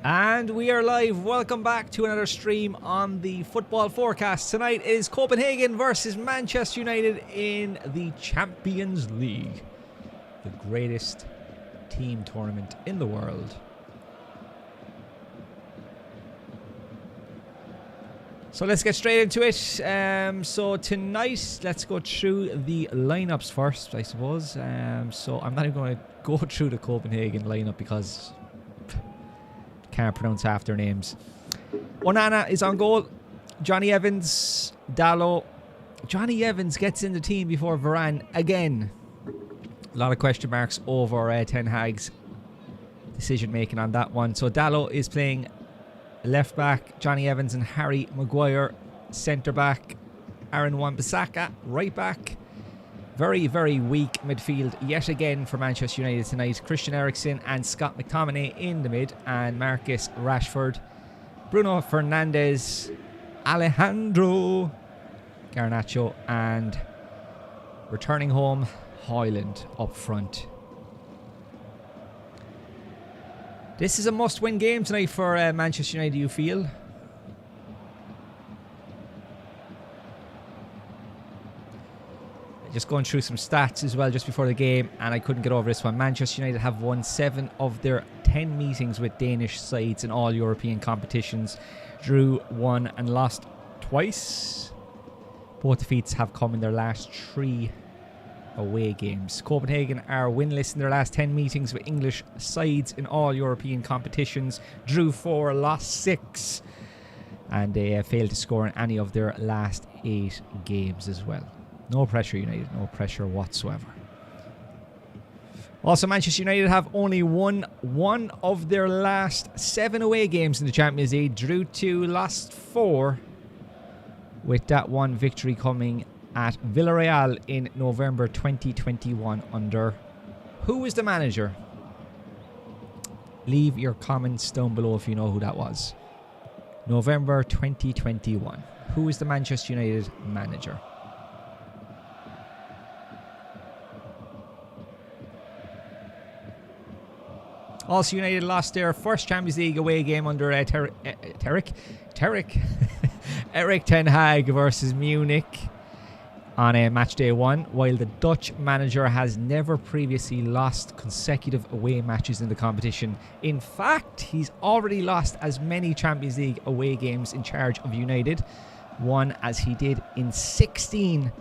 And we are live. Welcome back to another stream on the football forecast. Tonight is Copenhagen versus Manchester United in the Champions League, the greatest team tournament in the world. So let's get straight into it. So tonight, let's go through the lineups first, I suppose. So I'm not even going to go through the Copenhagen lineup because can't pronounce half their names. Onana is on goal. Johnny Evans, Dalot. Johnny Evans gets in the team before Varane again. A lot of question marks over Ten Hag's decision making on that one. So Dalot is playing left back. Johnny Evans and Harry Maguire centre back. Aaron Wan-Bissaka right back. Very, very weak midfield yet again for Manchester United tonight. Christian Eriksen and Scott McTominay in the mid, and Marcus Rashford, Bruno Fernandes, Alejandro Garnacho, and returning home Højlund up front. This is a must-win game tonight for Manchester United, you feel? Just going through some stats as well just before the game, and I couldn't get over this one. Manchester United have won 7 of their 10 meetings with Danish sides in all European competitions. Drew 1 and lost twice. Both defeats have come in their last 3 away games. Copenhagen are winless in their last 10 meetings with English sides in all European competitions. Drew 4, lost 6. And they failed to score in any of their last 8 games as well. No pressure, United. No pressure whatsoever. Also, Manchester United have only won 1 of their last 7 away games in the Champions League. Drew 2, lost 4. With that one victory coming at Villarreal in November 2021 under... Who was the manager? Leave your comments down below if you know who that was. November 2021. Who is the Manchester United manager? Also, United lost their first Champions League away game under Erik Ten Hag versus Munich on match day 1, while the Dutch manager has never previously lost consecutive away matches in the competition. In fact, he's already lost as many Champions League away games in charge of United, one as he did in 16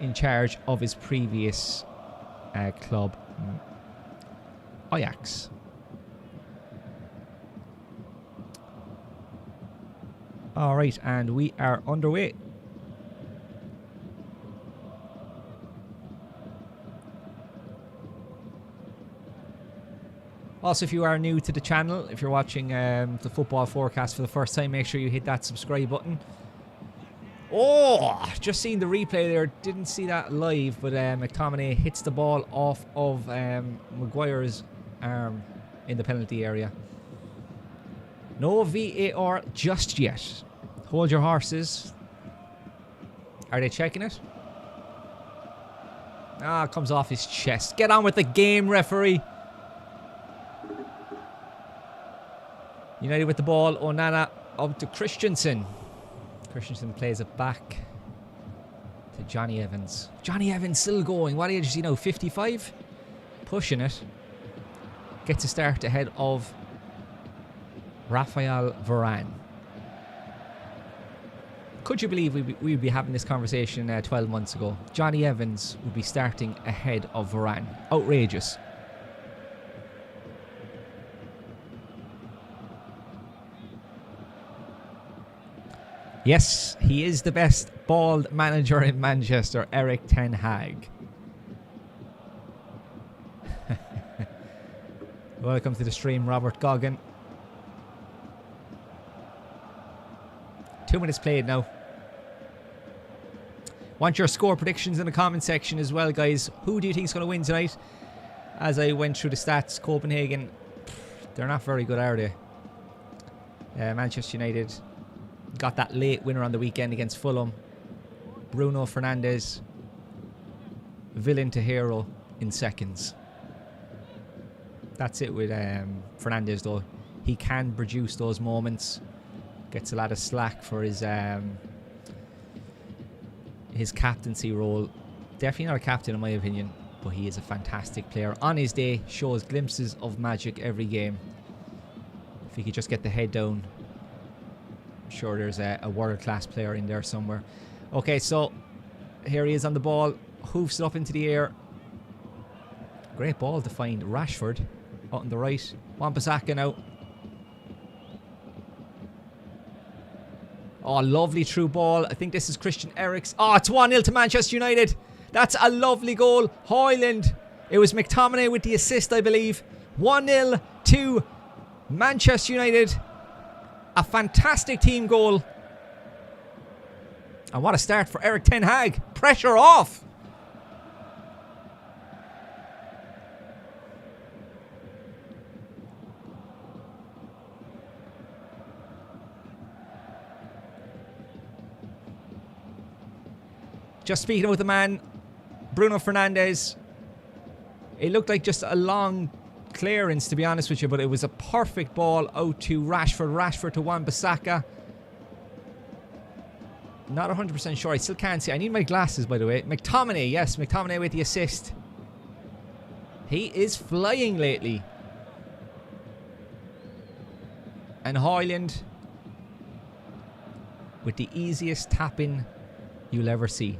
in charge of his previous club, Ajax. Alright, and we are underway. Also, if you are new to the channel, if you're watching the football forecast for the first time, make sure you hit that subscribe button. Oh, just seen the replay there. Didn't see that live, but McTominay hits the ball off of Maguire's arm in the penalty area. No VAR just yet. Hold your horses. Are they checking it? Ah, it comes off his chest. Get on with the game, referee. United with the ball. Onana up to Christensen. Christensen plays it back to Johnny Evans. Johnny Evans still going. What age is he now? 55? Pushing it. Gets a start ahead of Raphael Varane. Could you believe we'd be having this conversation 12 months ago? Johnny Evans would be starting ahead of Varane. Outrageous. Yes, he is the best bald manager in Manchester, Erik Ten Hag. Welcome to the stream, Robert Goggin. 2 minutes played now. Want your score predictions in the comment section as well, guys. Who do you think is going to win tonight? As I went through the stats, Copenhagen, they're not very good, are they? Manchester United got that late winner on the weekend against Fulham. Bruno Fernandes, villain to hero in seconds. That's it with Fernandes though. he can produce those moments. Gets a lot of slack for his captaincy role. Definitely not a captain in my opinion, but he is a fantastic player. On his day, shows glimpses of magic every game. If he could just get the head down, I'm sure there's a world-class player in there somewhere. Okay, so here he is on the ball. Hoofs it up into the air. Great ball to find Rashford out on the right. Wan-Bissaka now. Oh, lovely through ball. I think this is Christian Eriksen. Oh, it's 1-0 to Manchester United. That's a lovely goal. Højlund. It was McTominay with the assist, I believe. 1-0 to Manchester United. A fantastic team goal. And what a start for Erik ten Hag. Pressure off. Just speaking about the man, Bruno Fernandes. It looked like just a long clearance, to be honest with you, but it was a perfect ball out to Rashford. Rashford to Wan-Bissaka. Not 100% sure. I still can't see. I need my glasses, by the way. McTominay, yes, McTominay with the assist. He is flying lately. And Højlund with the easiest tap-in you'll ever see.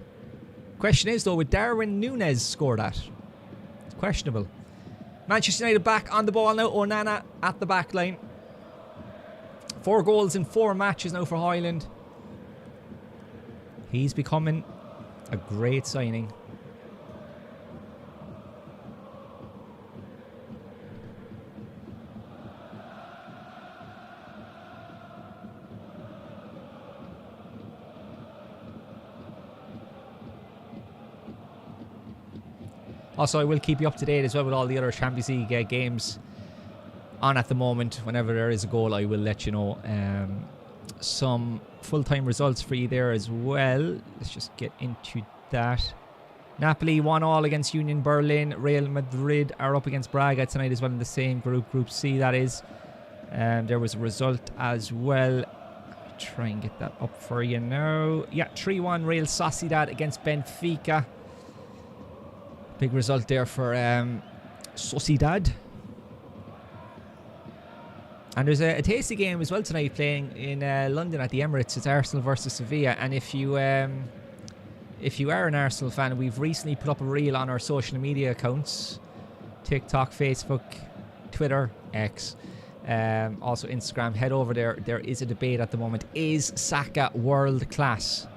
Question is, though, would Darwin Núñez score that? It's questionable. Manchester United back on the ball now. Onana at the back line. 4 goals in 4 matches now for Højlund. He's becoming a great signing. Also, I will keep you up to date as well with all the other Champions League games on at the moment. Whenever there is a goal, I will let you know. Some full-time results for you there as well. Let's just get into that. Napoli 1-1 against Union Berlin. Real Madrid are up against Braga tonight as well in the same group. Group C, that is. There was a result as well. Try and get that up for you now. Yeah, 3-1 Real Sociedad against Benfica. Big result there for Sociedad. And there's a tasty game as well tonight playing in London at the Emirates. It's Arsenal versus Sevilla. And if you are an Arsenal fan, we've recently put up a reel on our social media accounts. TikTok, Facebook, Twitter, X, also Instagram. Head over there. There is a debate at the moment. Is Saka world class?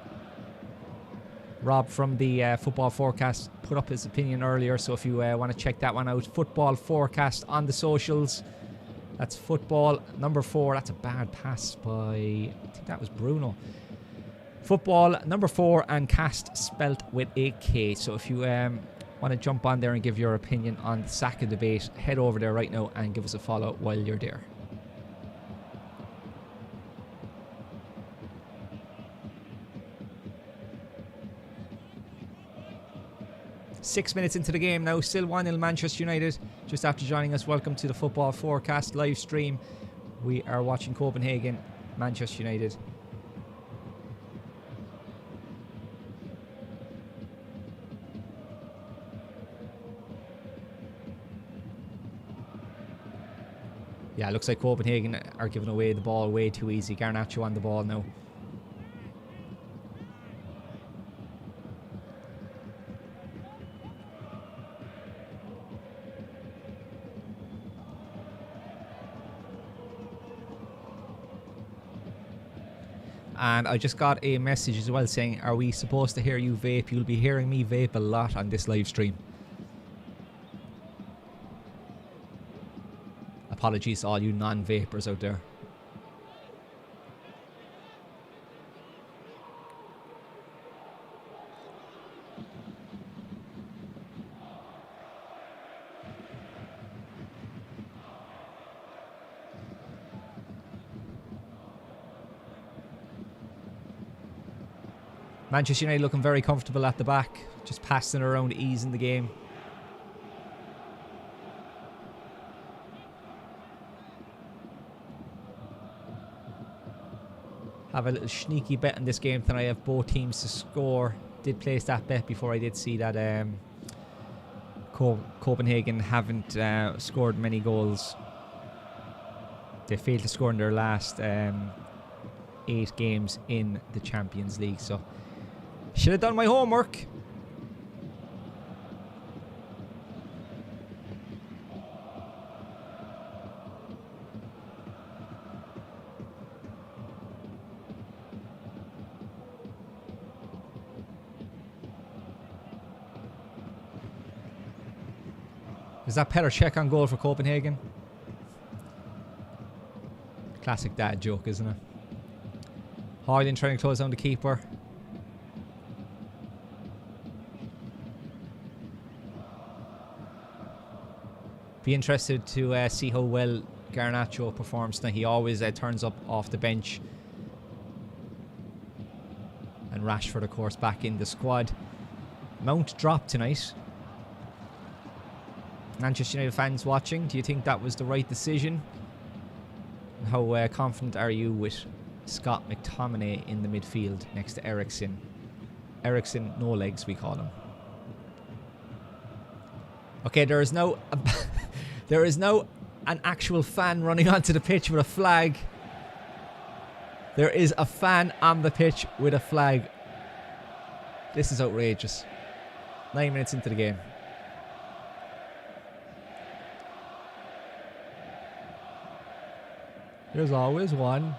Rob from the Football Forecast put up his opinion earlier, so if you want to check that one out, Football Forecast on the socials. That's football number 4. That's a bad pass by, I think that was Bruno. Football number 4 and cast spelt with a K. So if you want to jump on there and give your opinion on the Saka debate, head over there right now and give us a follow while you're there. Six minutes into the game now, still 1-0 Manchester United. Just after joining us, welcome to the Football Forecast live stream. We are watching Copenhagen, Manchester United. Yeah, it looks like Copenhagen are giving away the ball way too easy. Garnacho on the ball now. And I just got a message as well saying, are we supposed to hear you vape? You'll be hearing me vape a lot on this live stream. Apologies to all you non-vapers out there. Manchester United looking very comfortable at the back, just passing around, easing the game. have a little sneaky bet on this game tonight. I have both teams to score. Did place that bet before I did see that Copenhagen haven't scored many goals. They failed to score in their last 8 games in the Champions League. So, should have done my homework. Is that Petr Cech on goal for Copenhagen? Classic dad joke, isn't it? Hoyland trying to close down the keeper. Be interested to see how well Garnacho performs tonight. He always turns up off the bench. And Rashford, of course, back in the squad. Mount dropped tonight. Manchester United fans watching, do you think that was the right decision? How confident are you with Scott McTominay in the midfield next to Eriksen? Eriksen, no legs, we call him. Okay, there is no an actual fan running onto the pitch with a flag. There is a fan on the pitch with a flag. This is outrageous. 9 minutes into the game. There's always one.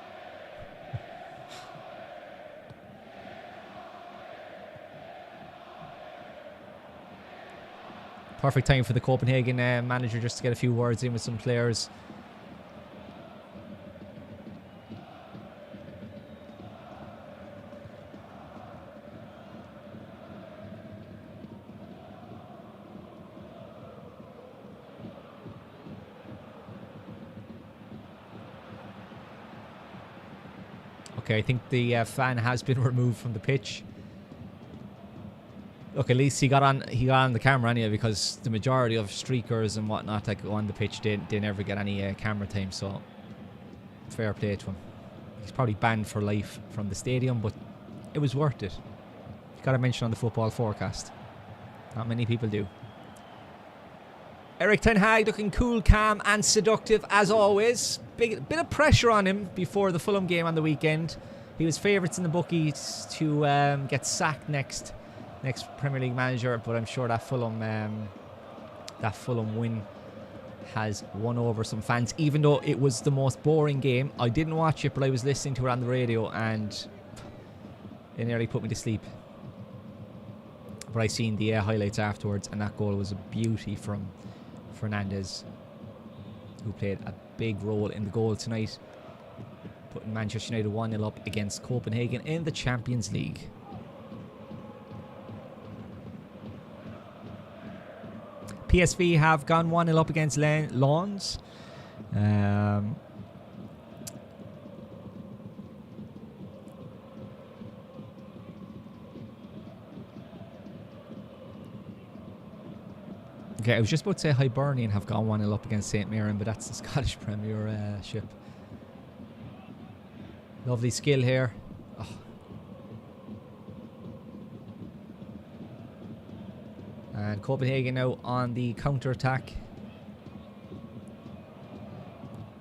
Perfect time for the Copenhagen manager just to get a few words in with some players. Okay, I think the fan has been removed from the pitch. Look, at least he got on the camera anyway, because the majority of streakers and whatnot that go on the pitch, they never get any camera time, so fair play to him. He's probably banned for life from the stadium, but it was worth it. You got to mention on the football forecast. Not many people do. Erik ten Hag looking cool, calm and seductive as always. Bit of pressure on him before the Fulham game on the weekend. He was favourites in the bookies to get sacked next Premier League manager, but I'm sure that Fulham win has won over some fans, even though it was the most boring game. I didn't watch it, but I was listening to it on the radio and it nearly put me to sleep. But I seen the highlights afterwards, and that goal was a beauty from Fernandes, who played a big role in the goal tonight, putting Manchester United 1-0 up against Copenhagen in the Champions League. PSV have gone 1-0 up against Lens. Okay, I was just about to say Hibernian have gone 1-0 up against St Mirren, but that's the Scottish Premiership. Lovely skill here. Oh. And Copenhagen now on the counter-attack.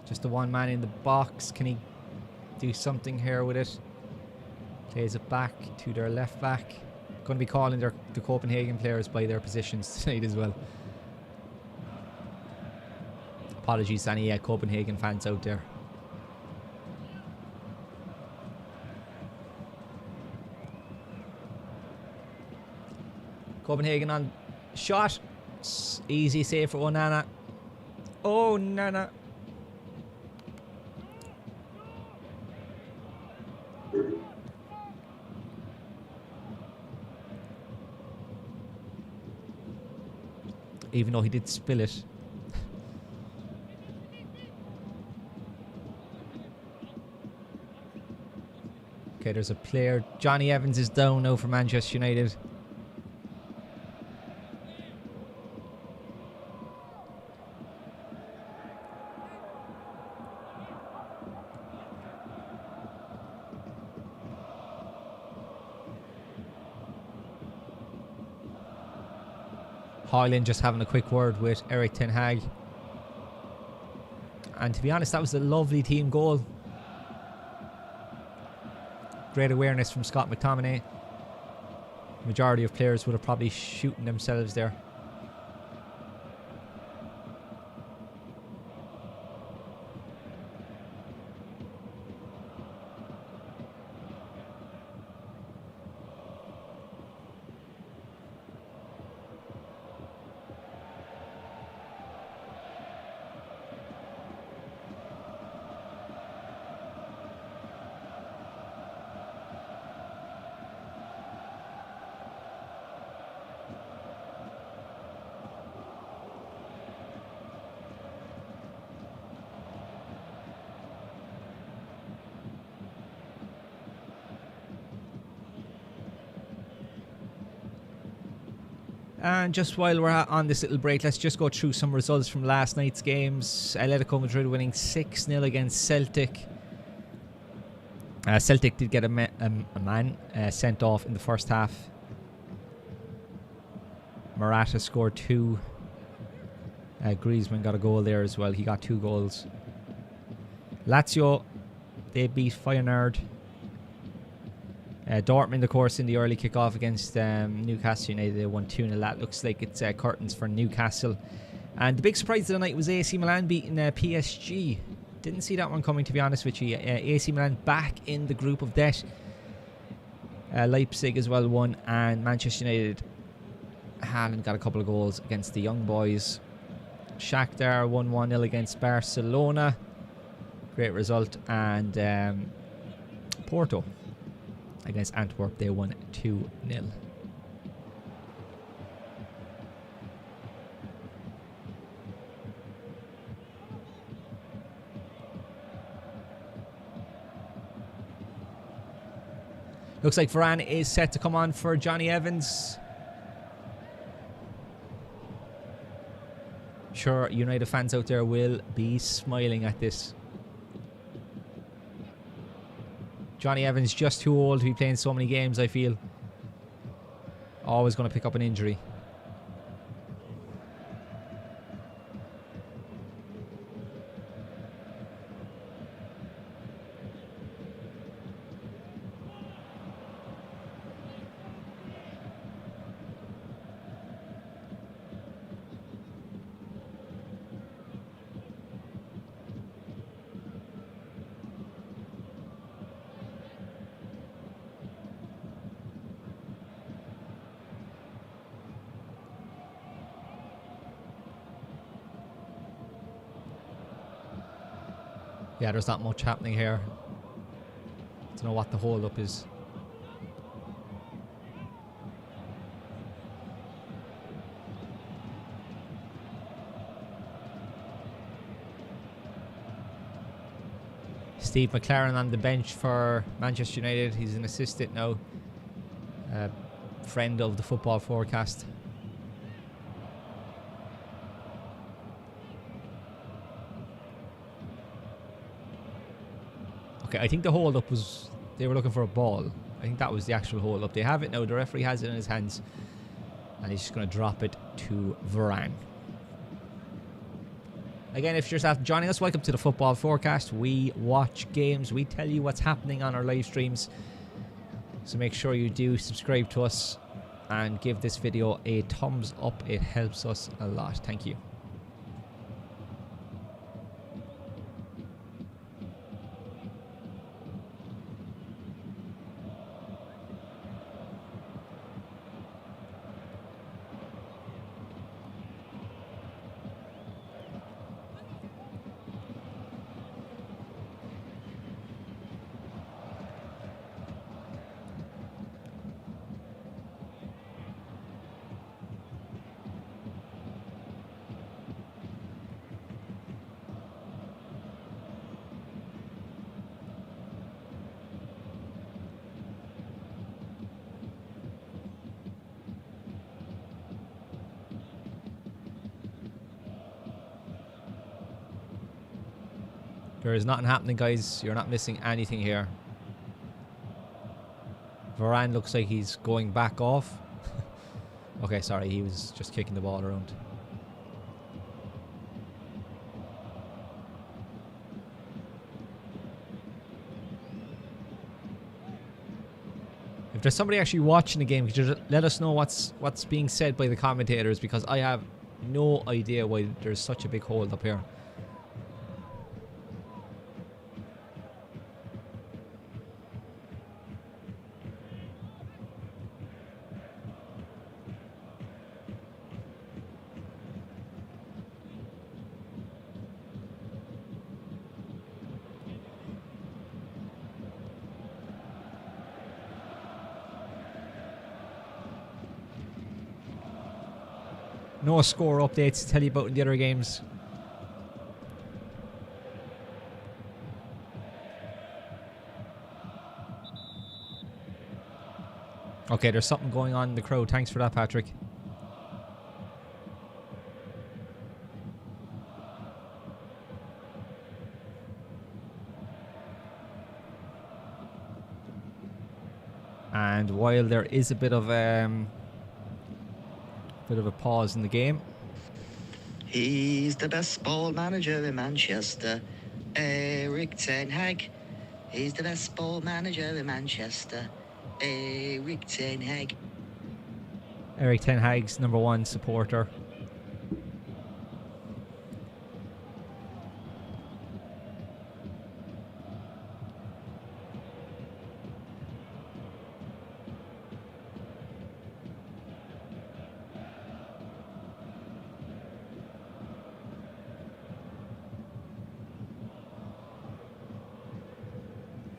Just the one man in the box. Can he do something here with it? Plays it back to their left back. Going to be calling the Copenhagen players by their positions tonight as well. Apologies to any Copenhagen fans out there. Copenhagen on shot. Easy save for Onana. Oh, Nana. Even though he did spill it. Okay, there's a player. Johnny Evans is down now for Manchester United. Hoyland just having a quick word with Eric Ten Hag. And to be honest, that was a lovely team goal. Great awareness from Scott McTominay. Majority of players would have probably shooting themselves there. And just while we're on this little break, let's just go through some results from last night's games. Atletico Madrid winning 6-0 against Celtic. Celtic did get a man sent off in the first half. Morata scored 2. Griezmann got a goal there as well. He got 2 goals. Lazio, they beat Feyenoord. Dortmund, of course, in the early kick-off against Newcastle United, they won 2-0. That looks like it's curtains for Newcastle. And the big surprise of the night was AC Milan beating PSG. Didn't see that one coming, to be honest with you. AC Milan back in the group of death. Leipzig as well won, and Manchester United, Haaland got a couple of goals against the young boys. Shakhtar won 1-0 against Barcelona. Great result. And Porto against Antwerp, they won 2-0. Looks like Varane is set to come on for Johnny Evans. Sure, United fans out there will be smiling at this. Johnny Evans just too old to be playing so many games, I feel. Always going to pick up an injury. Yeah, there's not much happening here. Don't know what the hold up is. Steve McLaren on the bench for Manchester United. He's an assistant now. Friend of the Football Forecast. Okay, I think the hold-up was... They were looking for a ball. I think that was the actual hold-up. They have it now. The referee has it in his hands. And he's just going to drop it to Varane. Again, if you're just after joining us, welcome to the Football Forecast. We watch games. We tell you what's happening on our live streams. So make sure you do subscribe to us and give this video a thumbs up. It helps us a lot. Thank you. There is nothing happening, guys. You're not missing anything here. Varane looks like he's going back off. Okay, sorry, he was just kicking the ball around. If there's somebody actually watching the game, could you let us know what's being said by the commentators, because I have no idea why there's such a big hold up here. No score updates to tell you about in the other games. Okay, there's something going on in the crowd. Thanks for that, Patrick. And while there is a bit of a pause in the game, he's the best ball manager in Manchester, Erik ten Hag. He's the best ball manager in Manchester, Erik ten Hag. Erik ten Hag's #1 supporter.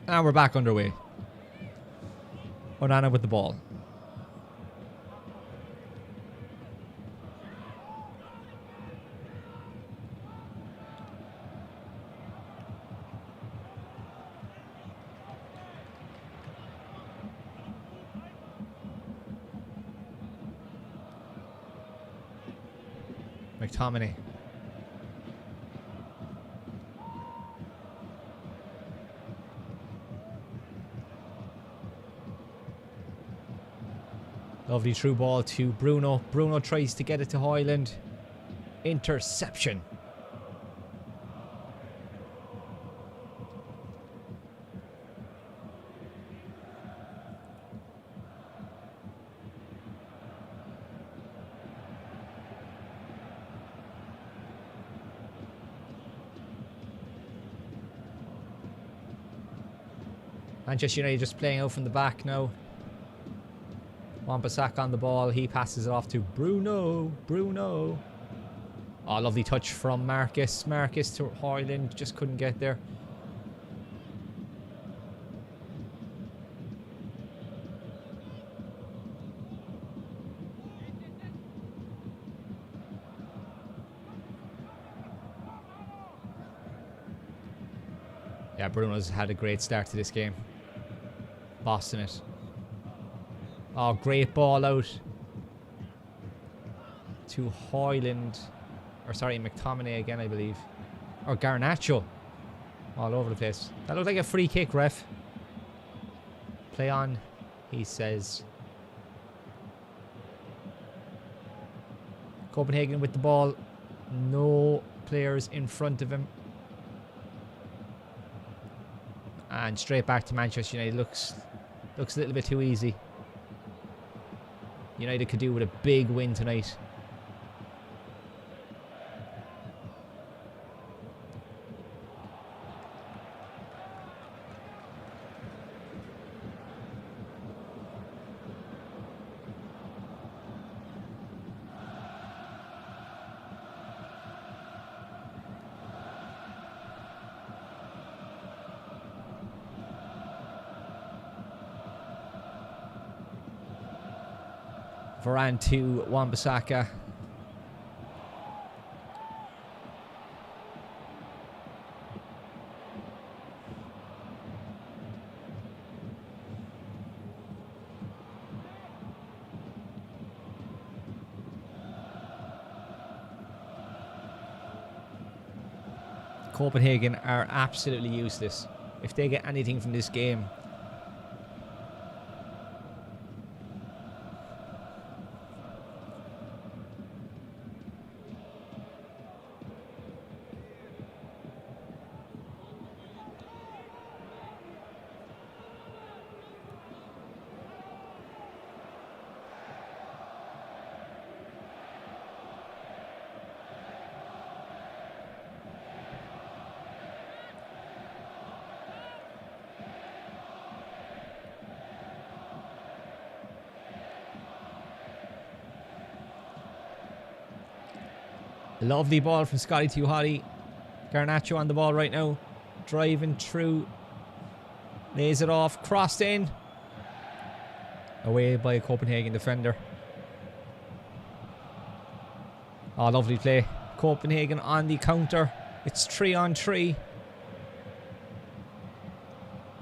And we're back underway. Onana with the ball. McTominay. Lovely through ball to Bruno. Bruno tries to get it to Højlund. Interception. Manchester United just playing out from the back now. Wan-Bissaka on the ball. He passes it off to Bruno. Bruno. Oh, lovely touch from Marcus. Marcus to Højlund. Just couldn't get there. Yeah, Bruno's had a great start to this game. Bossing it. Oh, great ball out to Højlund. Or sorry, McTominay again, I believe. Or Garnacho. All over the place. That looked like a free kick, ref. Play on, he says. Copenhagen with the ball. No players in front of him. And straight back to Manchester United. Looks a little bit too easy. United could do with a big win tonight. Varane to Wan-Bissaka. Copenhagen are absolutely useless. If they get anything from this game, Lovely ball from Scotty Tuhati. Garnacho on the ball right now. Driving through. Lays it off. Crossed in. Away by a Copenhagen defender. Oh, lovely play. Copenhagen on the counter. It's 3-on-3.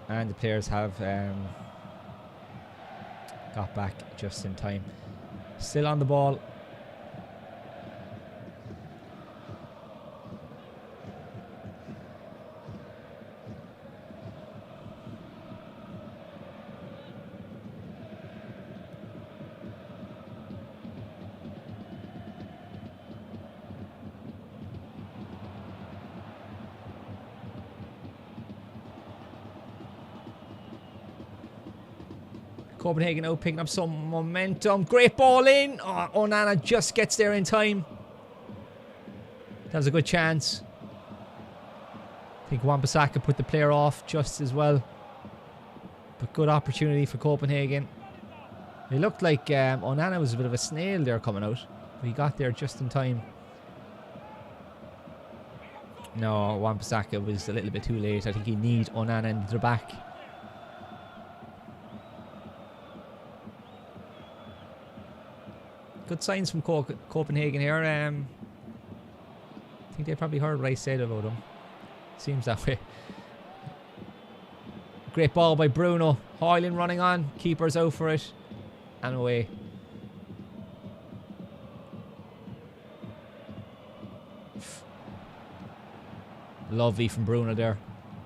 And the players have got back just in time. Still on the ball. Copenhagen now picking up some momentum. Great ball in. Oh, Onana just gets there in time. That was a good chance. I think Wan-Bissaka put the player off just as well. But good opportunity for Copenhagen. It looked like Onana was a bit of a snail there coming out. But he got there just in time. No, Wan-Bissaka was a little bit too late. I think he needs Onana in the back. Good signs from Copenhagen here. I think they probably heard what I said about them. Seems that way. Great ball by Bruno. Hoyland running on. Keeper's out for it. And away. Lovely from Bruno there.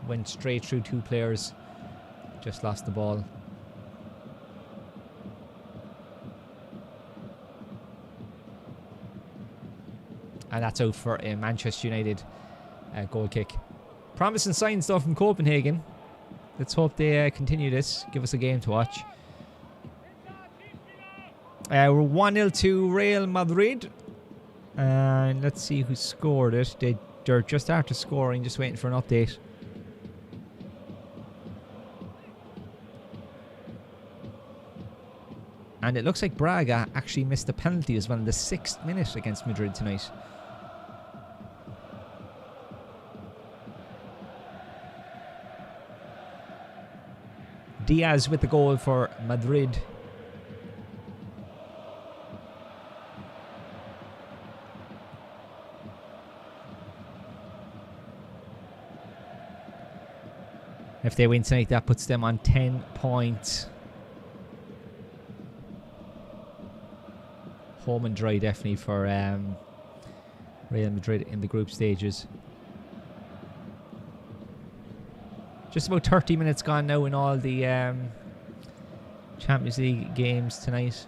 Went straight through two players. Just lost the ball. And that's out for a Manchester United goal kick. Promising signs though from Copenhagen. Let's hope they continue this. Give us a game to watch. We're 1-0 to Real Madrid. And let's see who scored it. They're just after scoring, just waiting for an update. And it looks like Braga actually missed a penalty as well in the 6th minute against Madrid tonight. Diaz with the goal for Madrid. If they win tonight, that puts them on 10 points. Home and dry definitely for Real Madrid in the group stages. Just about 30 minutes gone now in all the Champions League games tonight.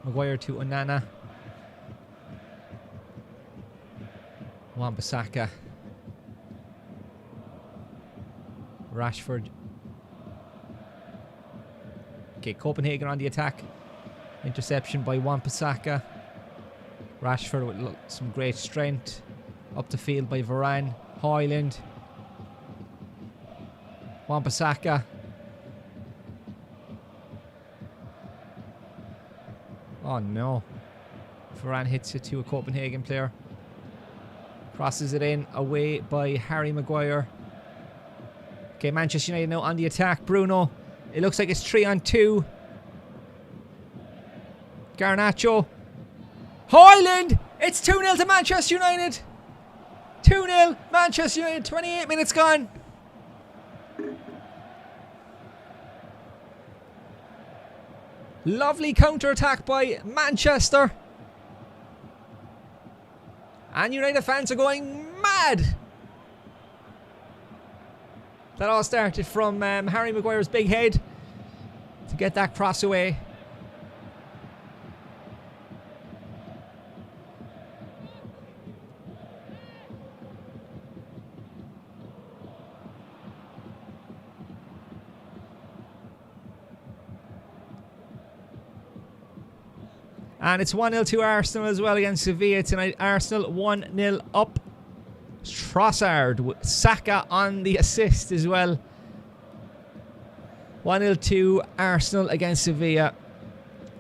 Maguire to Onana. Wan-Bissaka. Rashford. Okay, Copenhagen on the attack. Interception by Wan-Bissaka. Rashford with some great strength. Up the field by Varane. Hoyland. Wan-Bissaka. Oh no. Varane hits it to a Copenhagen player. Crosses it in, away by Harry Maguire. Okay, Manchester United now on the attack. Bruno. It looks like it's 3-on-2. Garnacho. Hoyland! It's 2-0 to Manchester United. 2-0 Manchester United. 28 minutes gone. Lovely counter-attack by Manchester. And United fans are going mad. That all started from Harry Maguire's big head to get that cross away. And it's 1-0 to Arsenal as well against Sevilla tonight. Arsenal 1-0 up. Trossard with Saka on the assist as well. 1-0 to Arsenal against Sevilla.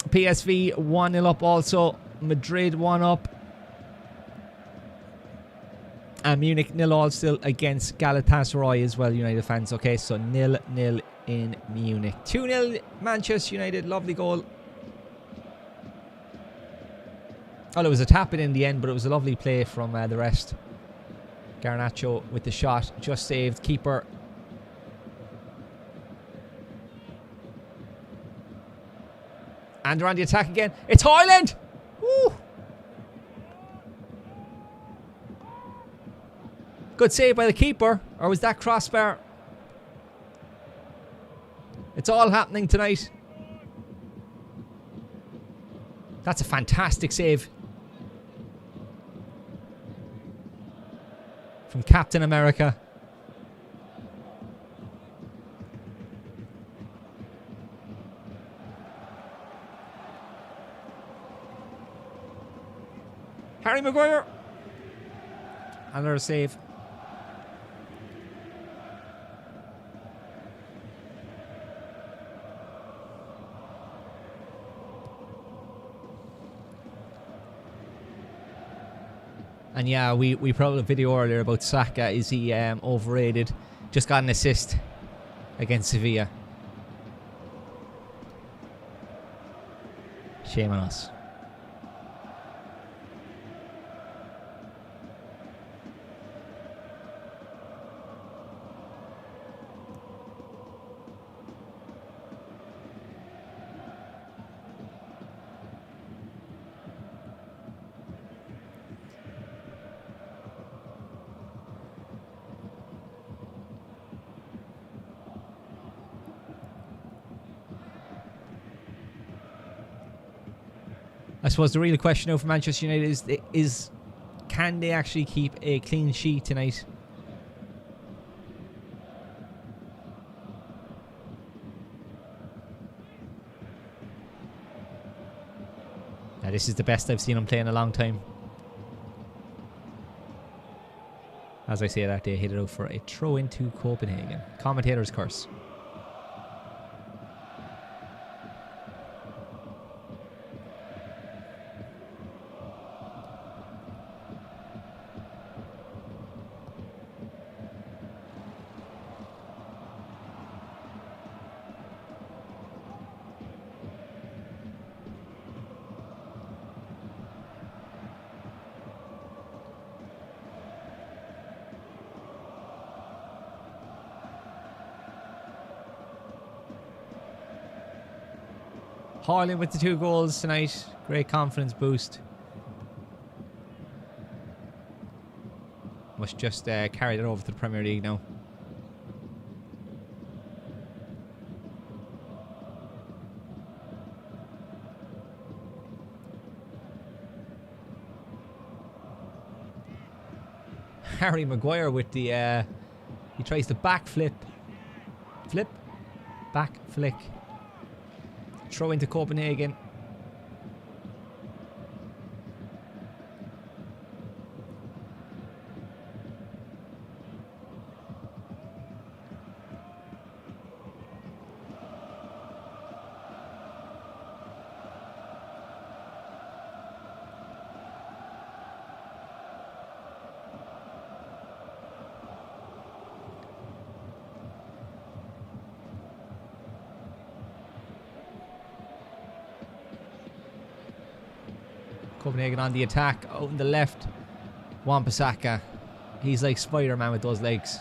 PSV 1-0 up also. Madrid 1 up. And Munich 0-0 still against Galatasaray as well, United fans. Okay, so 0-0 in Munich. 2-0 Manchester United. Lovely goal. Well, it was a tap-in in the end, but it was a lovely play from the rest. Garnacho with the shot. Just saved. Keeper. And they're on the attack again. It's Haaland! Woo! Good save by the keeper. Or was that crossbar? It's all happening tonight. That's a fantastic save. From Captain America. Harry Maguire. Another save. And yeah, we put out a video earlier about Saka. Is he overrated? Just got an assist against Sevilla. Shame on us. I suppose the real question now for Manchester United is can they actually keep a clean sheet tonight? Now, this is the best I've seen him play in a long time. As I say that, they hit it out for a throw into Copenhagen. Commentator's curse. Haaland with the 2 goals tonight. Great confidence boost. Must just carry that over to the Premier League now. Harry Maguire with the... he tries the back flip. Flip. Back flick. Throw into Copenhagen. Copenhagen on the attack, out in the left. Wan-Bissaka. He's like Spider-Man with those legs.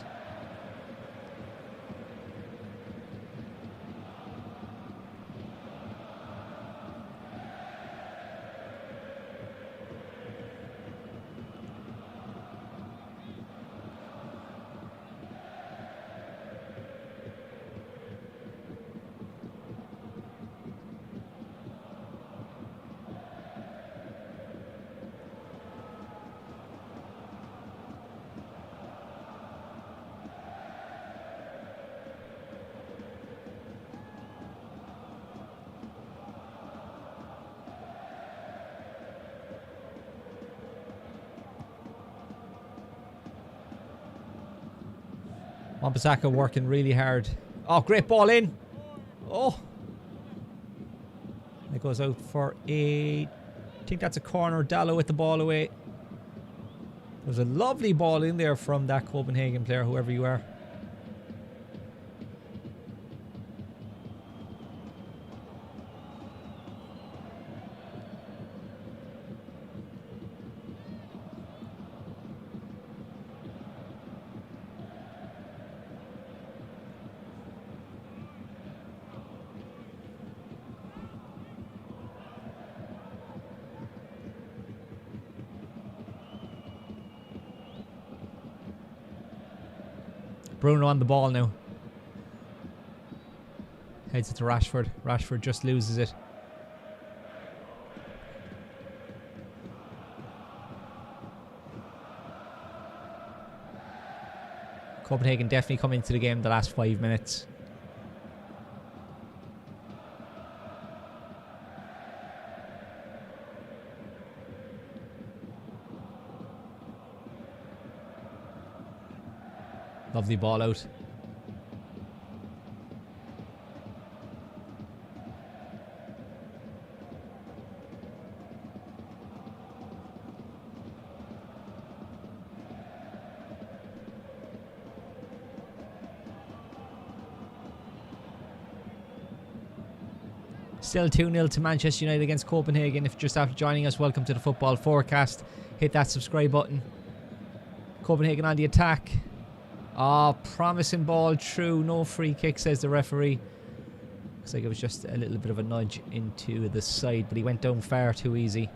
Wan-Bissaka working really hard. Oh, great ball in. Oh. It goes out for a... I think that's a corner. Dallo with the ball away. There's a lovely ball in there from that Copenhagen player, whoever you are. Bruno on the ball now. Heads it to Rashford. Rashford just loses it. Copenhagen definitely come into the game the last 5 minutes. Lovely ball out. Still 2-0 to Manchester United against Copenhagen. If you're just after joining us, welcome to the Football Forecast. Hit that subscribe button. Copenhagen on the attack. Oh, promising ball through. No free kick, says the referee. Looks like it was just a little bit of a nudge into the side, but he went down far too easy.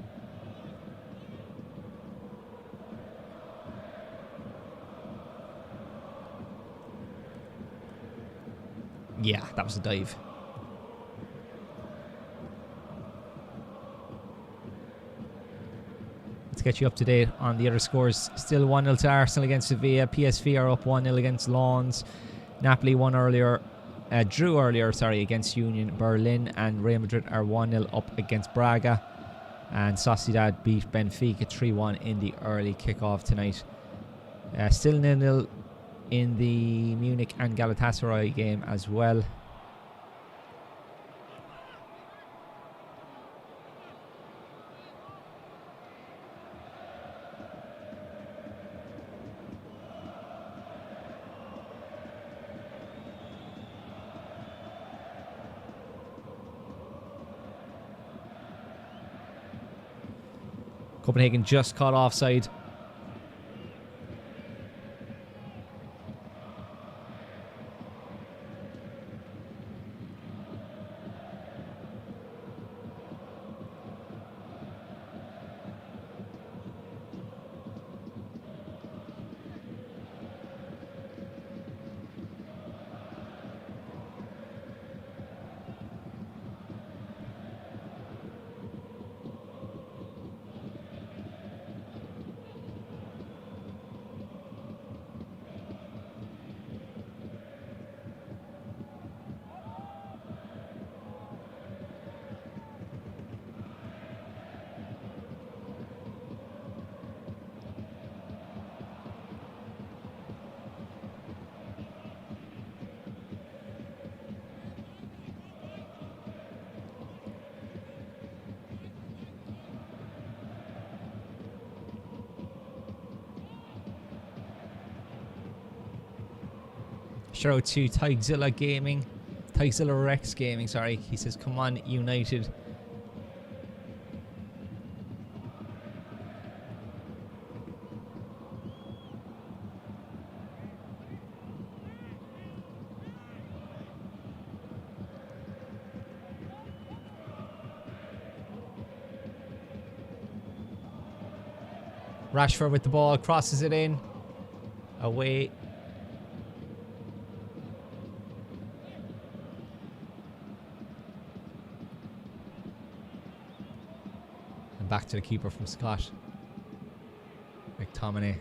Yeah, that was a dive. Get you up to date on the other scores. Still 1-0 to Arsenal against Sevilla. PSV are up 1-0 against Lens. Napoli drew earlier against Union Berlin, and Real Madrid are 1-0 up against Braga, and Sociedad beat Benfica 3-1 in the early kickoff tonight. Still 0-0 in the Munich and Galatasaray game as well. Copenhagen just caught offside. Shout out to Tigzilla Rex Gaming, sorry. He says, come on, United. Rashford with the ball, crosses it in. Away. And back to the keeper from Scott. McTominay.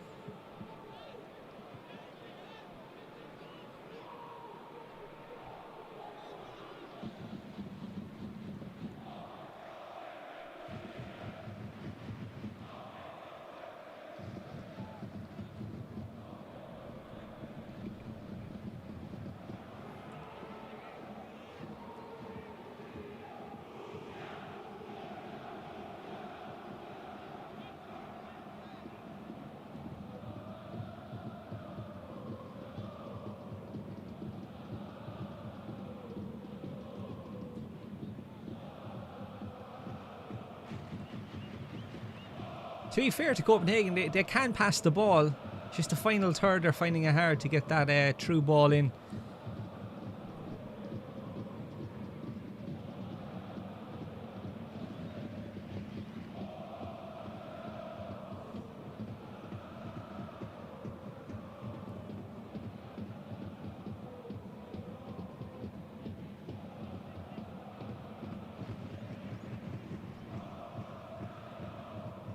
To be fair to Copenhagen, they can pass the ball. Just the final third, they're finding it hard to get that true ball in.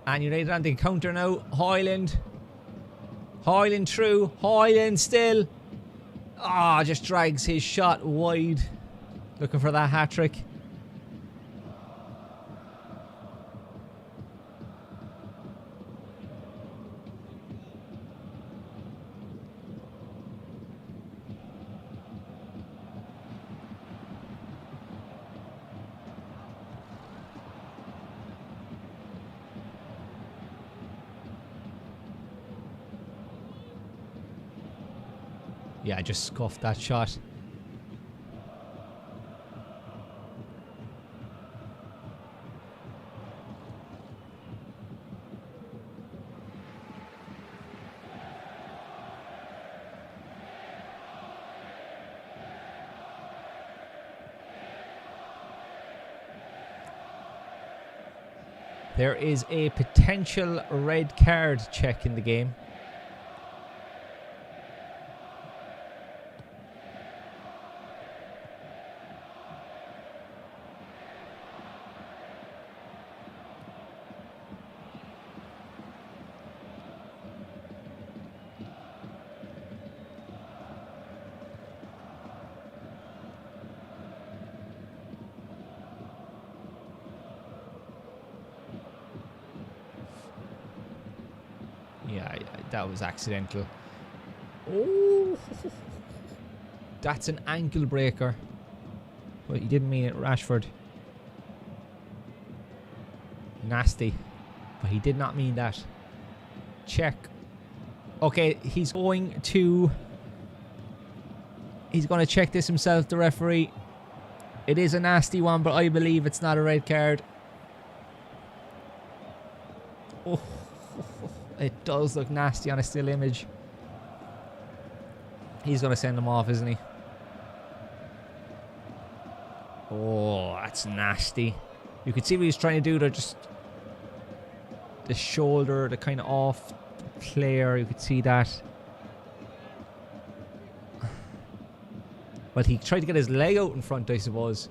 And United on the counter now. Hoyland. Hoyland through. Hoyland still. Ah, just drags his shot wide. Looking for that hat-trick. Yeah, I just scuffed that shot. There is a potential red card check in the game. Yeah, that was accidental. Oh, that's an ankle breaker. But he didn't mean it, Rashford. Nasty. But he did not mean that. Check. Okay, he's going to check this himself, the referee. It is a nasty one, but I believe it's not a red card. Oh. It does look nasty on a still image. He's going to send him off, isn't he? Oh, that's nasty. You could see what he's trying to do there. Just the shoulder, the kind of off player. You could see that. But he tried to get his leg out in front, I suppose.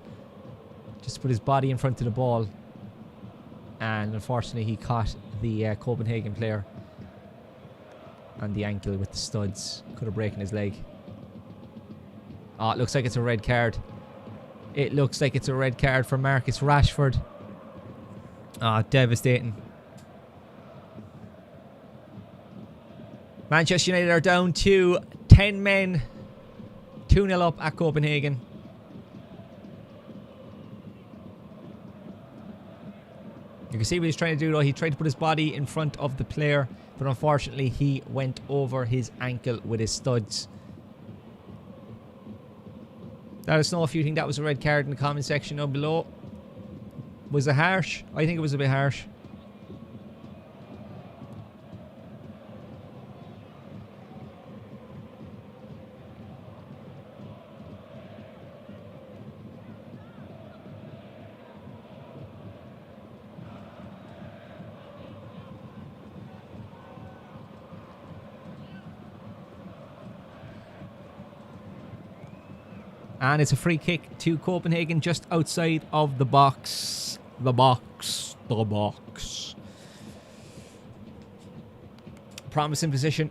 Just to put his body in front of the ball. And unfortunately, he caught the Copenhagen player on the ankle with the studs. Could have broken his leg. Oh, it looks like it's a red card. It looks like it's a red card for Marcus Rashford. Ah, devastating. Manchester United are down to 10 men. 2-0 up at Copenhagen. You can see what he's trying to do though. He tried to put his body in front of the player, but unfortunately he went over his ankle with his studs. Let us know if you think that was a red card in the comment section down below. Was it harsh? I think it was a bit harsh. And it's a free kick to Copenhagen just outside of the box. The box. The box. Promising position.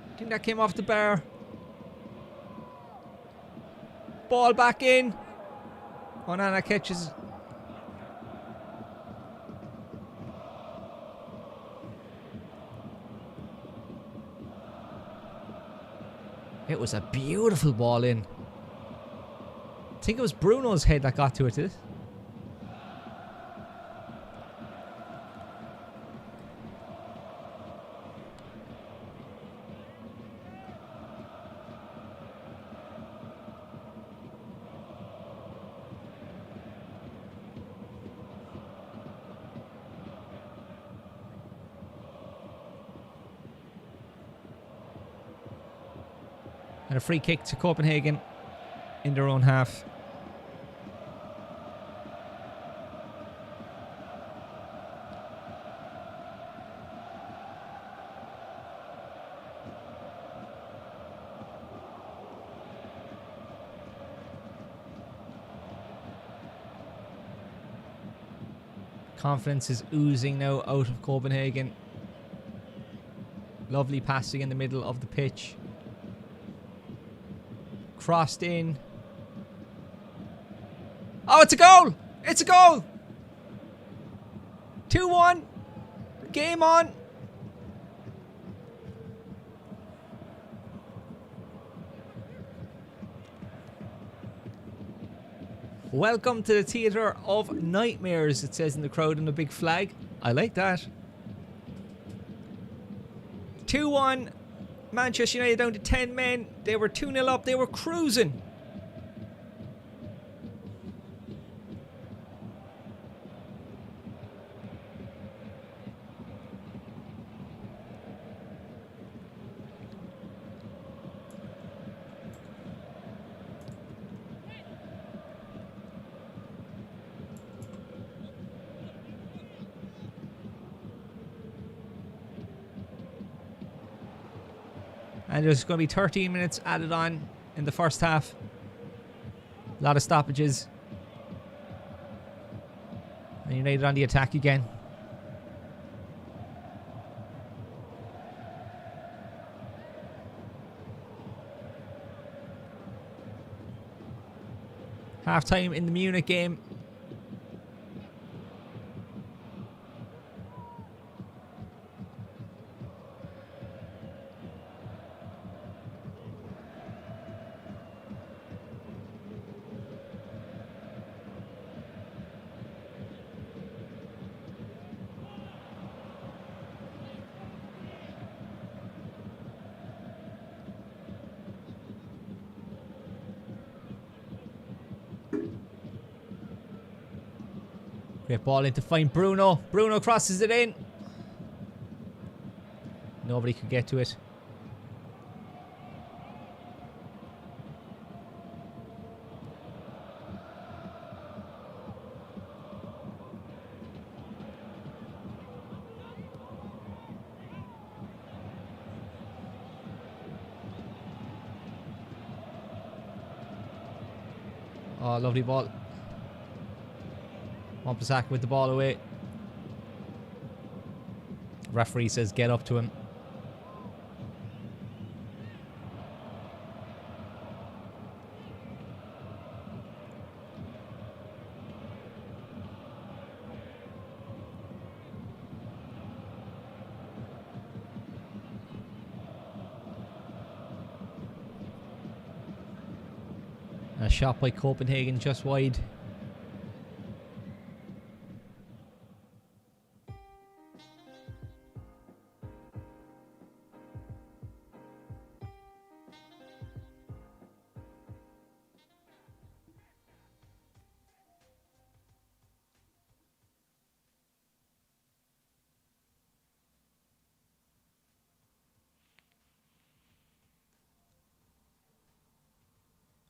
I think that came off the bar. Ball back in. Onana catches. It was a beautiful ball in. think it was Bruno's head that got to it, did it? And a free kick to Copenhagen in their own half. Confidence is oozing now out of Copenhagen. Lovely passing in the middle of the pitch. Crossed in. Oh, it's a goal! It's a goal! 2-1. Game on. Welcome to the Theatre of Nightmares, it says in the crowd on the big flag. I like that. 2-1. Manchester United down to 10 men. They were 2-0 up. They were cruising. And there's going to be 13 minutes added on in the first half. A lot of stoppages. And United on the attack again. Half time in the Munich game. Great ball in to find Bruno. Bruno crosses it in. Nobody could get to it. Oh, lovely ball. Mompasaka with the ball away. Referee says get up to him. A shot by Copenhagen just wide.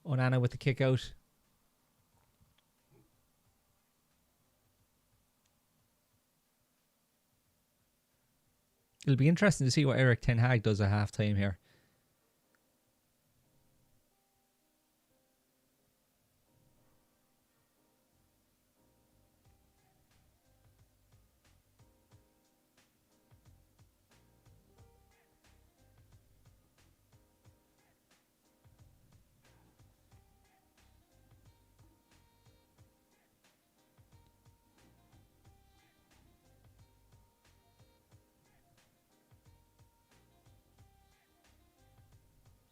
Onana with the kick out. It'll be interesting to see what Erik Ten Hag does at half time here.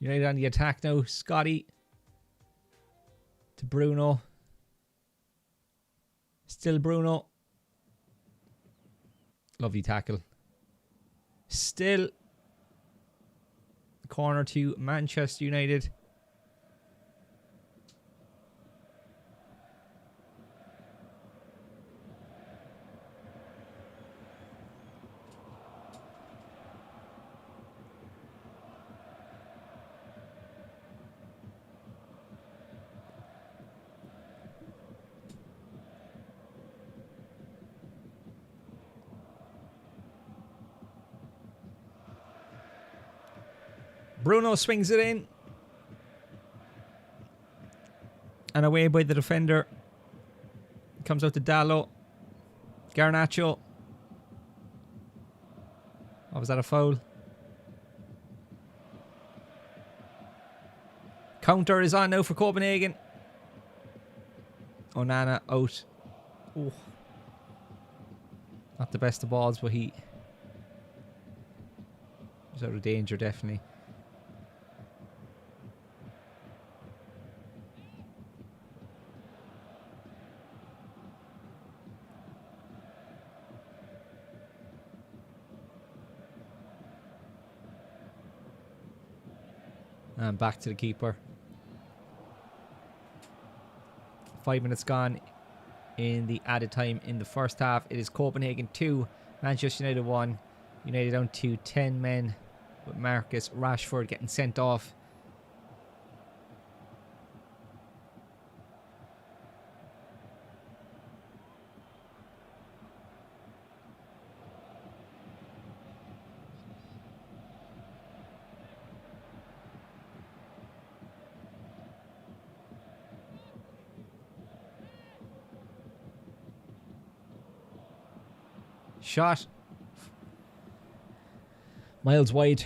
United on the attack now. Scotty To Bruno. Still Bruno. Lovely tackle. Still corner to Manchester United. Bruno swings it in. And away by the defender. Comes out to Dallo. Garnacho. Oh, was that a foul? Counter is on now for Copenhagen. Onana out. Oh. Not the best of balls, but he was out of danger, definitely. And back to the keeper. 5 minutes gone in the added time in the first half. It is Copenhagen 2, Manchester United 1. United down to 10 men with Marcus Rashford getting sent off. Shot. Miles wide.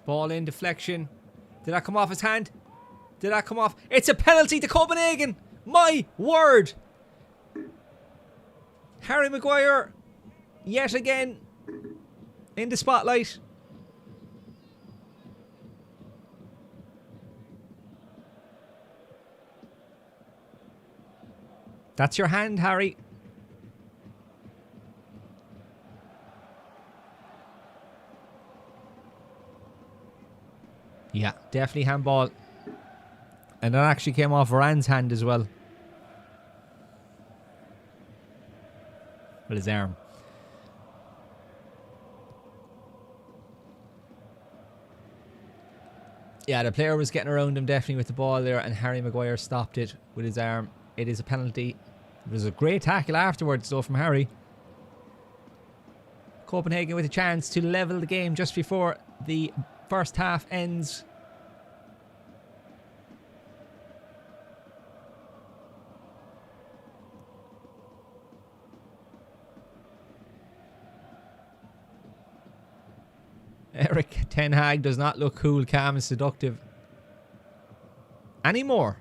Ball in, deflection. Did that come off his hand? Did that come off? It's a penalty to Copenhagen! My word! Harry Maguire, yet again, in the spotlight. That's your hand, Harry. Yeah, definitely handball. And that actually came off Varane's hand as well. With his arm. Yeah, the player was getting around him definitely with the ball there, and Harry Maguire stopped it with his arm. It is a penalty. It was a great tackle afterwards though from Harry. Copenhagen with a chance to level the game just before the first half ends. Erik Ten Hag does not look cool, calm and seductive anymore.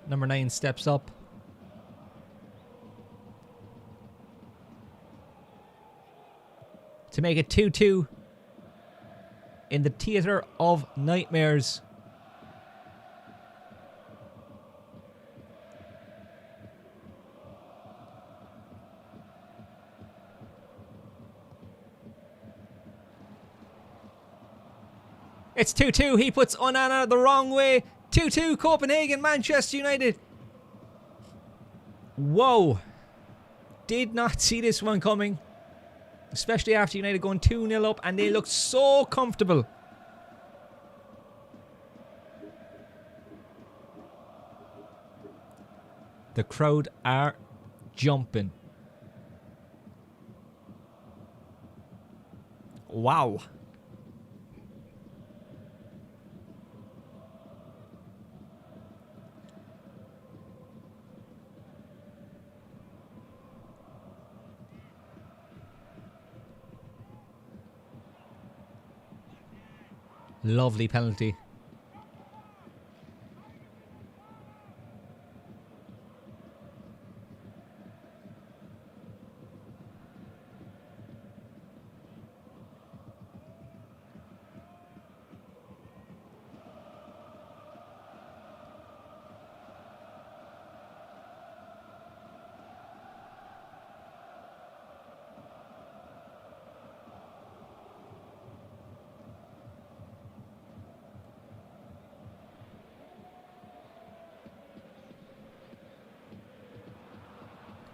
Number 9 steps up. To make it 2-2 in the theatre of nightmares. It's 2-2. He puts Onana the wrong way. 2-2 Copenhagen, Manchester United. Whoa. Did not see this one coming. Especially after United going 2-0 up and they looked so comfortable. The crowd are jumping. Wow. Lovely penalty.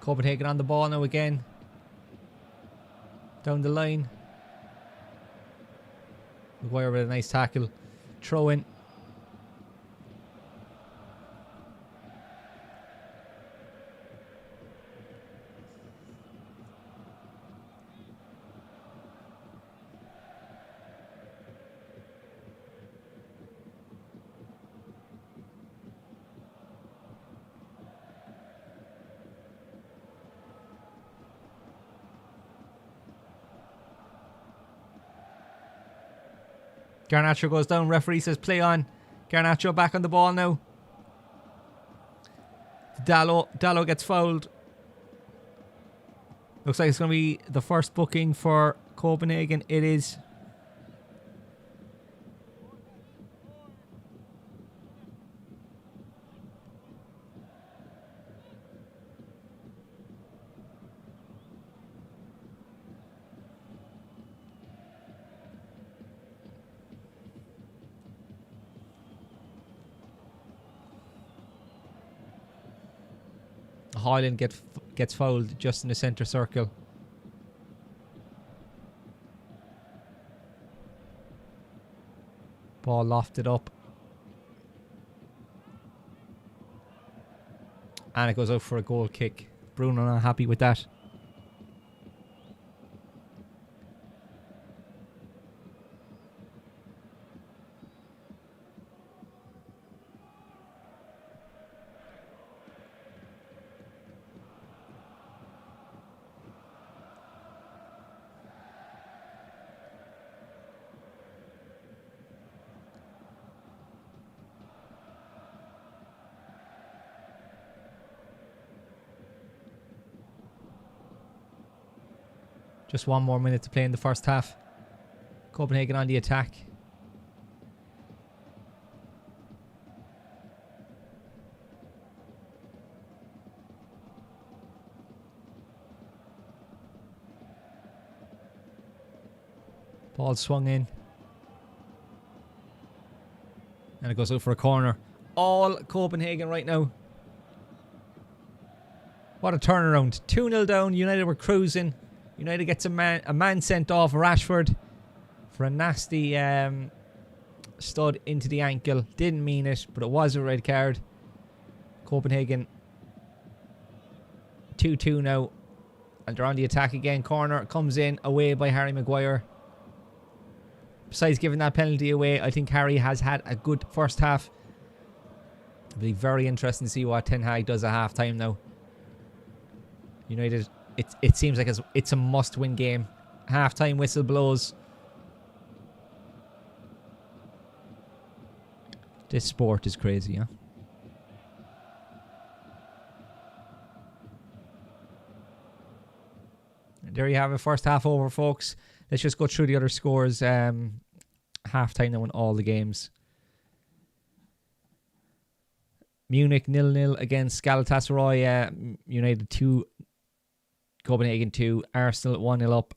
Copenhagen on the ball now again. Down the line. Maguire with a nice tackle. Throw in. Garnacho goes down. Referee says play on. Garnacho back on the ball now. Dallo gets fouled. Looks like it's going to be the first booking for Copenhagen. It is. Highland gets fouled just in the centre circle. Ball lofted up. And it goes out for a goal kick. Bruno not happy with that. Just one more minute to play in the first half. Copenhagen on the attack. Ball swung in. And it goes out for a corner. All Copenhagen right now. What a turnaround. 2-0 down. United were cruising. United gets a man sent off, Rashford, for a nasty stud into the ankle. Didn't mean it, but it was a red card. Copenhagen 2-2 now. And they're on the attack again. Corner comes in, away by Harry Maguire. Besides giving that penalty away, I think Harry has had a good first half. It'll be very interesting to see what Ten Hag does at half time now. United... It seems like it's a must-win game. Half-time whistle blows. This sport is crazy, huh? There you have it. First half over, folks. Let's just go through the other scores. Half-time now in all the games. Munich 0-0 against Galatasaray. United 2. Copenhagen 2, Arsenal 1-0 up.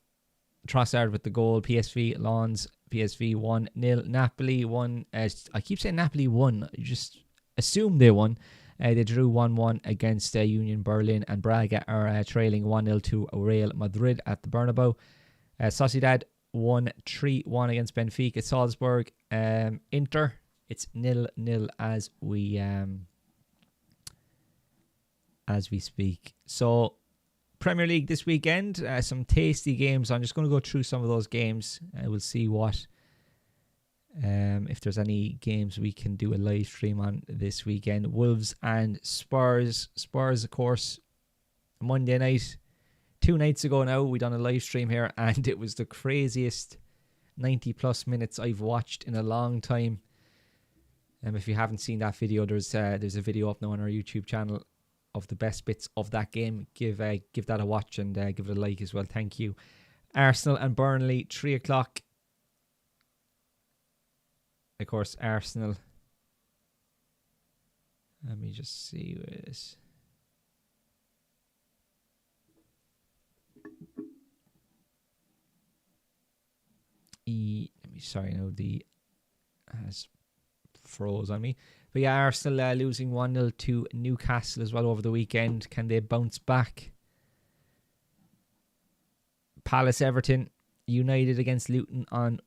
Trossard with the goal. PSV Lens PSV 1-0. Napoli won. I keep saying Napoli won. You just assume they won. They drew 1-1 against Union Berlin, and Braga are trailing 1-0 to Real Madrid at the Bernabeu. Sociedad won 3-1 against Benfica. Salzburg. Inter, it's 0-0 as we speak. So Premier League this weekend, some tasty games. I'm just going to go through some of those games. We'll see what if there's any games we can do a live stream on this weekend. Wolves and Spurs. Spurs, of course, Monday night. 2 nights ago now, we done a live stream here, and it was the craziest 90 plus minutes I've watched in a long time. If you haven't seen that video, there's a video up now on our YouTube channel of the best bits of that game. Give that a watch and give it a like as well. Thank you. Arsenal and Burnley, 3 o'clock. Of course, Arsenal. Let me just see where it is. The has froze on me. But yeah, Arsenal losing 1-0 to Newcastle as well over the weekend. Can they bounce back? Palace, Everton, United against Luton on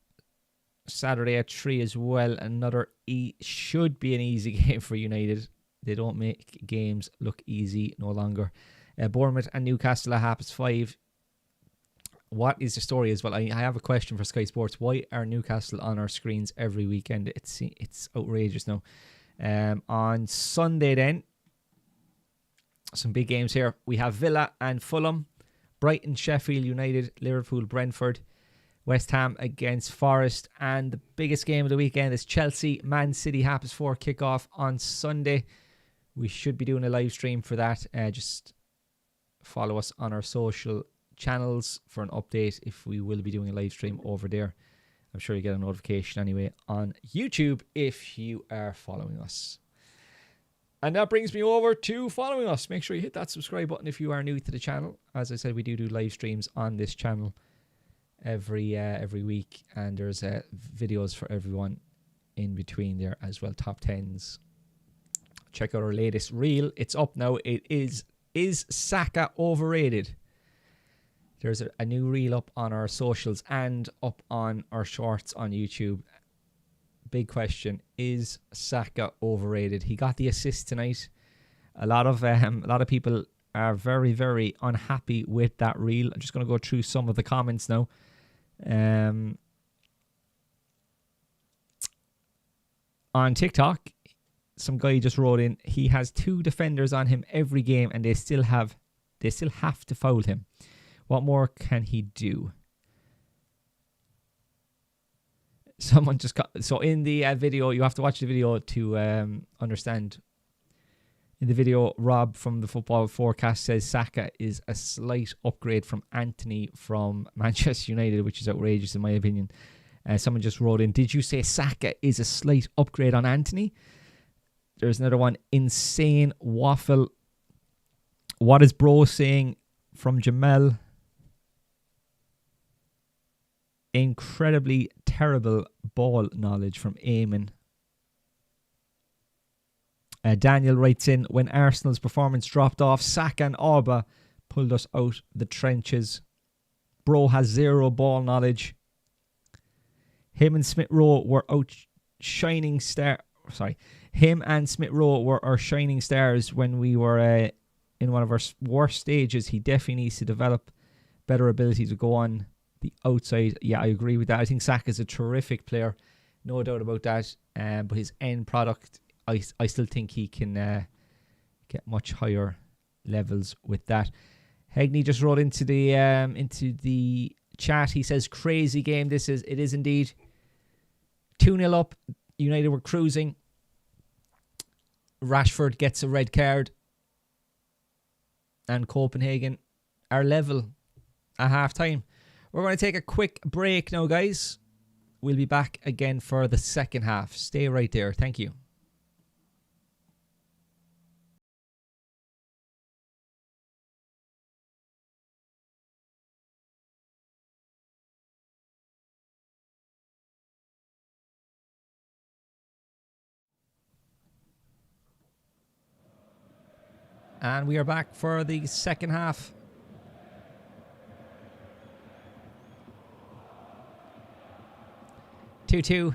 Saturday at 3 as well. Another should be an easy game for United. They don't make games look easy no longer. Bournemouth and Newcastle at 5:30. What is the story as well? I have a question for Sky Sports. Why are Newcastle on our screens every weekend? It's outrageous now. On Sunday then, some big games here. We have Villa and Fulham, Brighton, Sheffield United, Liverpool, Brentford, West Ham against Forest, and the biggest game of the weekend is Chelsea, Man City, 4:30 kickoff on Sunday. We should be doing a live stream for that. Just follow us on our social channels for an update if we will be doing a live stream over there. I'm sure you get a notification anyway on YouTube if you are following us. And that brings me over to following us. Make sure you hit that subscribe button if you are new to the channel. As I said, we do live streams on this channel every week, and there's videos for everyone in between there as well. Top 10s. Check out our latest reel. It's up now. It is Saka overrated? There's a new reel up on our socials and up on our shorts on YouTube. Big question: is Saka overrated? He got the assist tonight. A lot of people are very, very unhappy with that reel. I'm just going to go through some of the comments now. On TikTok, some guy just wrote in, he has 2 defenders on him every game, and they still have to foul him. What more can he do? Someone just got... So in the video, you have to watch the video to understand. In the video, Rob from the Football Forecast says Saka is a slight upgrade from Anthony from Manchester United, which is outrageous in my opinion. Someone just wrote in, did you say Saka is a slight upgrade on Anthony? There's another one, insane waffle. What is bro saying from Jamel? Incredibly terrible ball knowledge from Eamon. Daniel writes in, when Arsenal's performance dropped off, Saka and Alba pulled us out the trenches. Bro has 0 ball knowledge. Him and Smith Rowe were shining star. Sorry, him and Smith Rowe were our shining stars when we were in one of our worst stages. He definitely needs to develop better ability to go on the outside. Yeah, I agree with that. I think Saka's a terrific player, no doubt about that. But his end product, I still think he can get much higher levels with that. Hegney just wrote into the chat. He says, crazy game this is. It is indeed. 2-0 up. United were cruising. Rashford gets a red card. And Copenhagen are level at half time. We're going to take a quick break now, guys. We'll be back again for the second half. Stay right there. Thank you. And we are back for the second half. Two-two.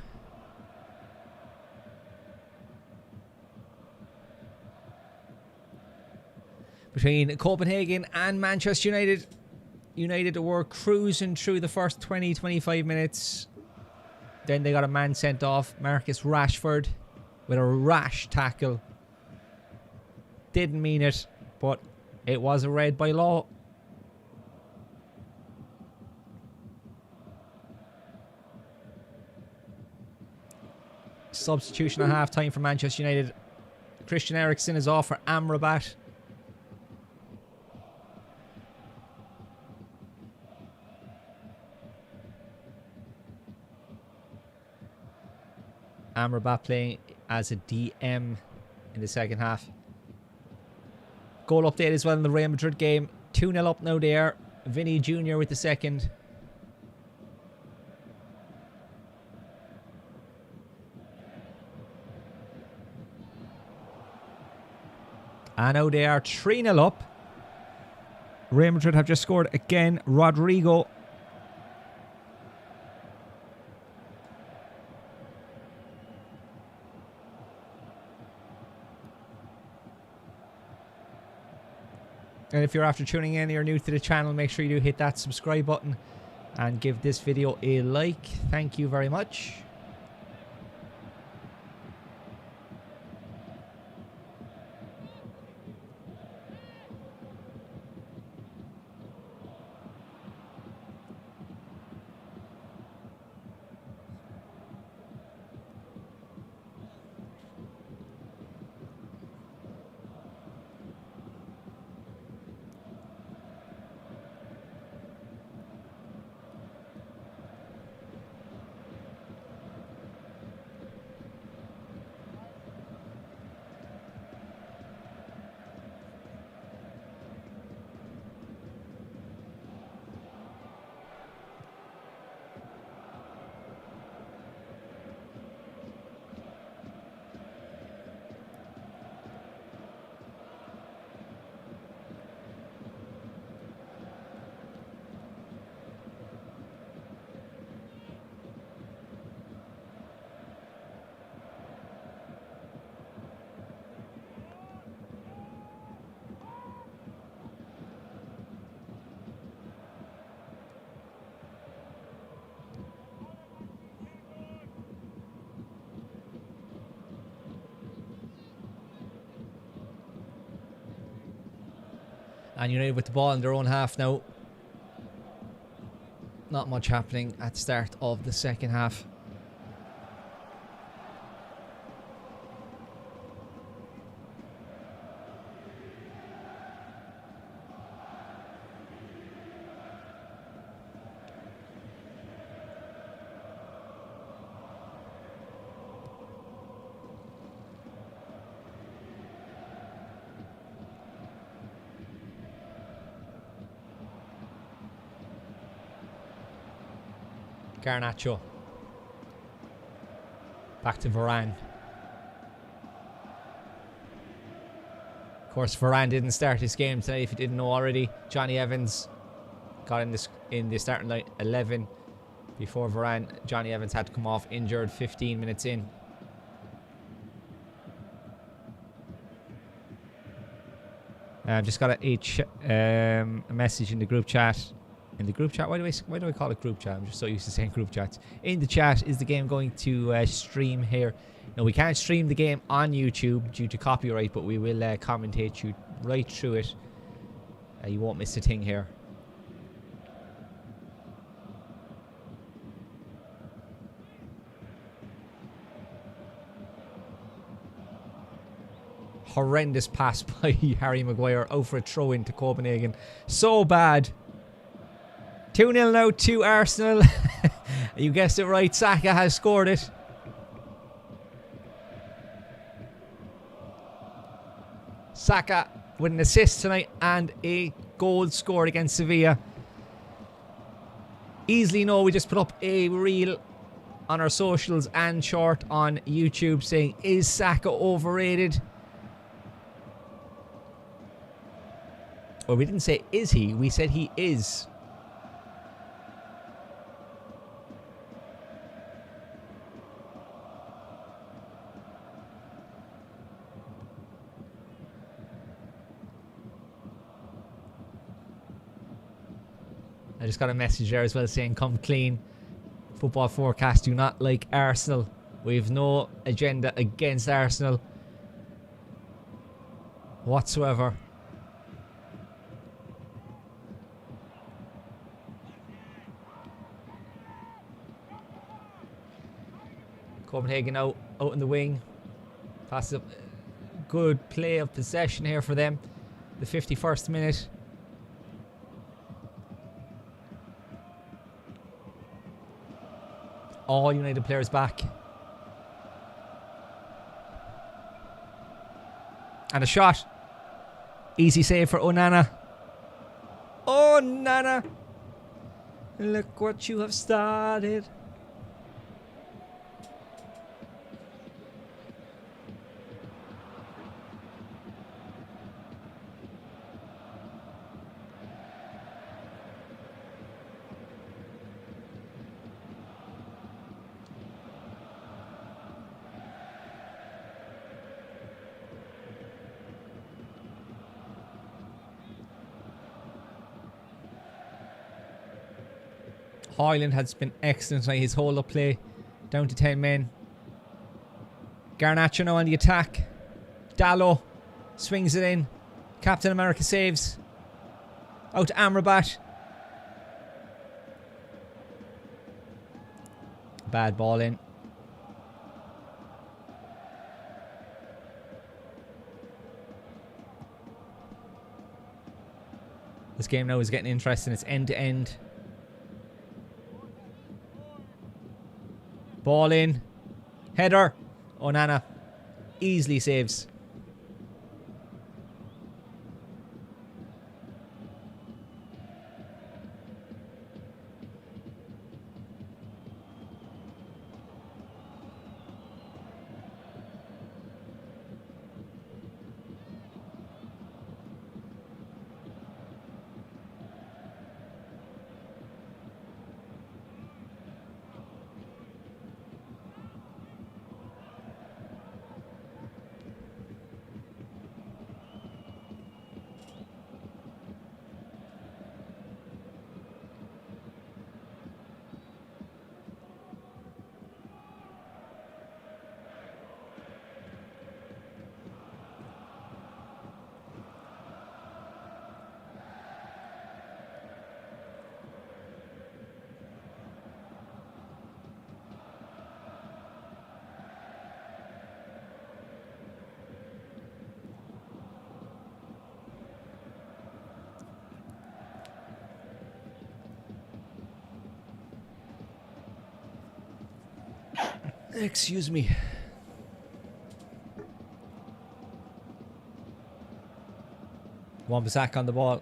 Between Copenhagen and Manchester United. United were cruising through the first 20-25 minutes. Then they got a man sent off. Marcus Rashford with a rash tackle. Didn't mean it, but it was a red by law. Substitution at half time for Manchester United. Christian Eriksen is off for Amrabat. Amrabat playing as a DM in the second half. Goal update as well in the Real Madrid game. 2-0 up now there. Vinny Jr. with the second. And now they are 3-0 up. Real Madrid have just scored again. Rodrigo. And if you're after tuning in, you're new to the channel, make sure you do hit that subscribe button and give this video a like. Thank you very much. And United with the ball in their own half now. Not much happening at the start of the second half. Garnacho. Back to Varane. Of course, Varane didn't start his game today, if you didn't know already. Johnny Evans got in the starting line 11 before Varane. Johnny Evans had to come off injured 15 minutes in. I've just got a message in the group chat. In the group chat? Why do I call it group chat? I'm just so used to saying group chats. In the chat, is the game going to stream here? No, we can't stream the game on YouTube due to copyright, but we will commentate you right through it. You won't miss a thing here. Horrendous pass by Harry Maguire out for a throw into Copenhagen. So bad. 2-0 now to Arsenal. You guessed it right, Saka has scored it. Saka with an assist tonight and a goal scored against Sevilla. Easily know we just put up a reel on our socials and short on YouTube saying, is Saka overrated? Or we didn't say is he, we said he is. I just got a message there as well saying come clean. Football forecast do not like Arsenal. We have no agenda against Arsenal whatsoever. Copenhagen out in the wing. Passes up. Good play of possession here for them. The 51st minute. All United players back. And a shot. Easy save for Onana. Onana. Look what you have started. Hoyland has been excellent tonight. His hold-up play down to 10 men. Garnacho now on the attack. Dallo swings it in. Captain America saves. Out to Amrabat. Bad ball in. This game now is getting interesting. It's end to end. Ball in. Header. Onana easily saves. Excuse me. Wan-Bissaka on the ball.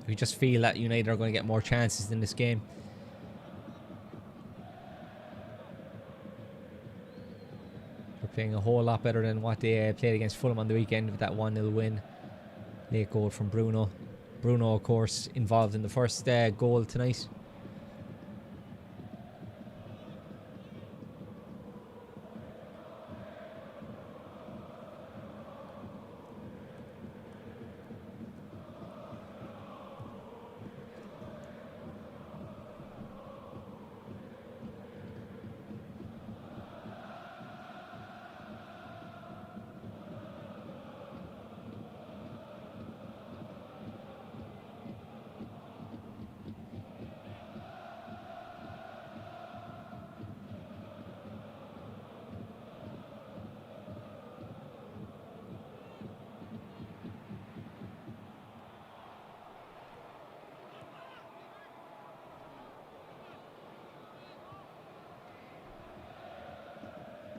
We just feel that United are going to get more chances in this game. They're playing a whole lot better than what they played against Fulham on the weekend with that 1-0 win. Late goal from Bruno. Bruno, of course, involved in the first goal tonight.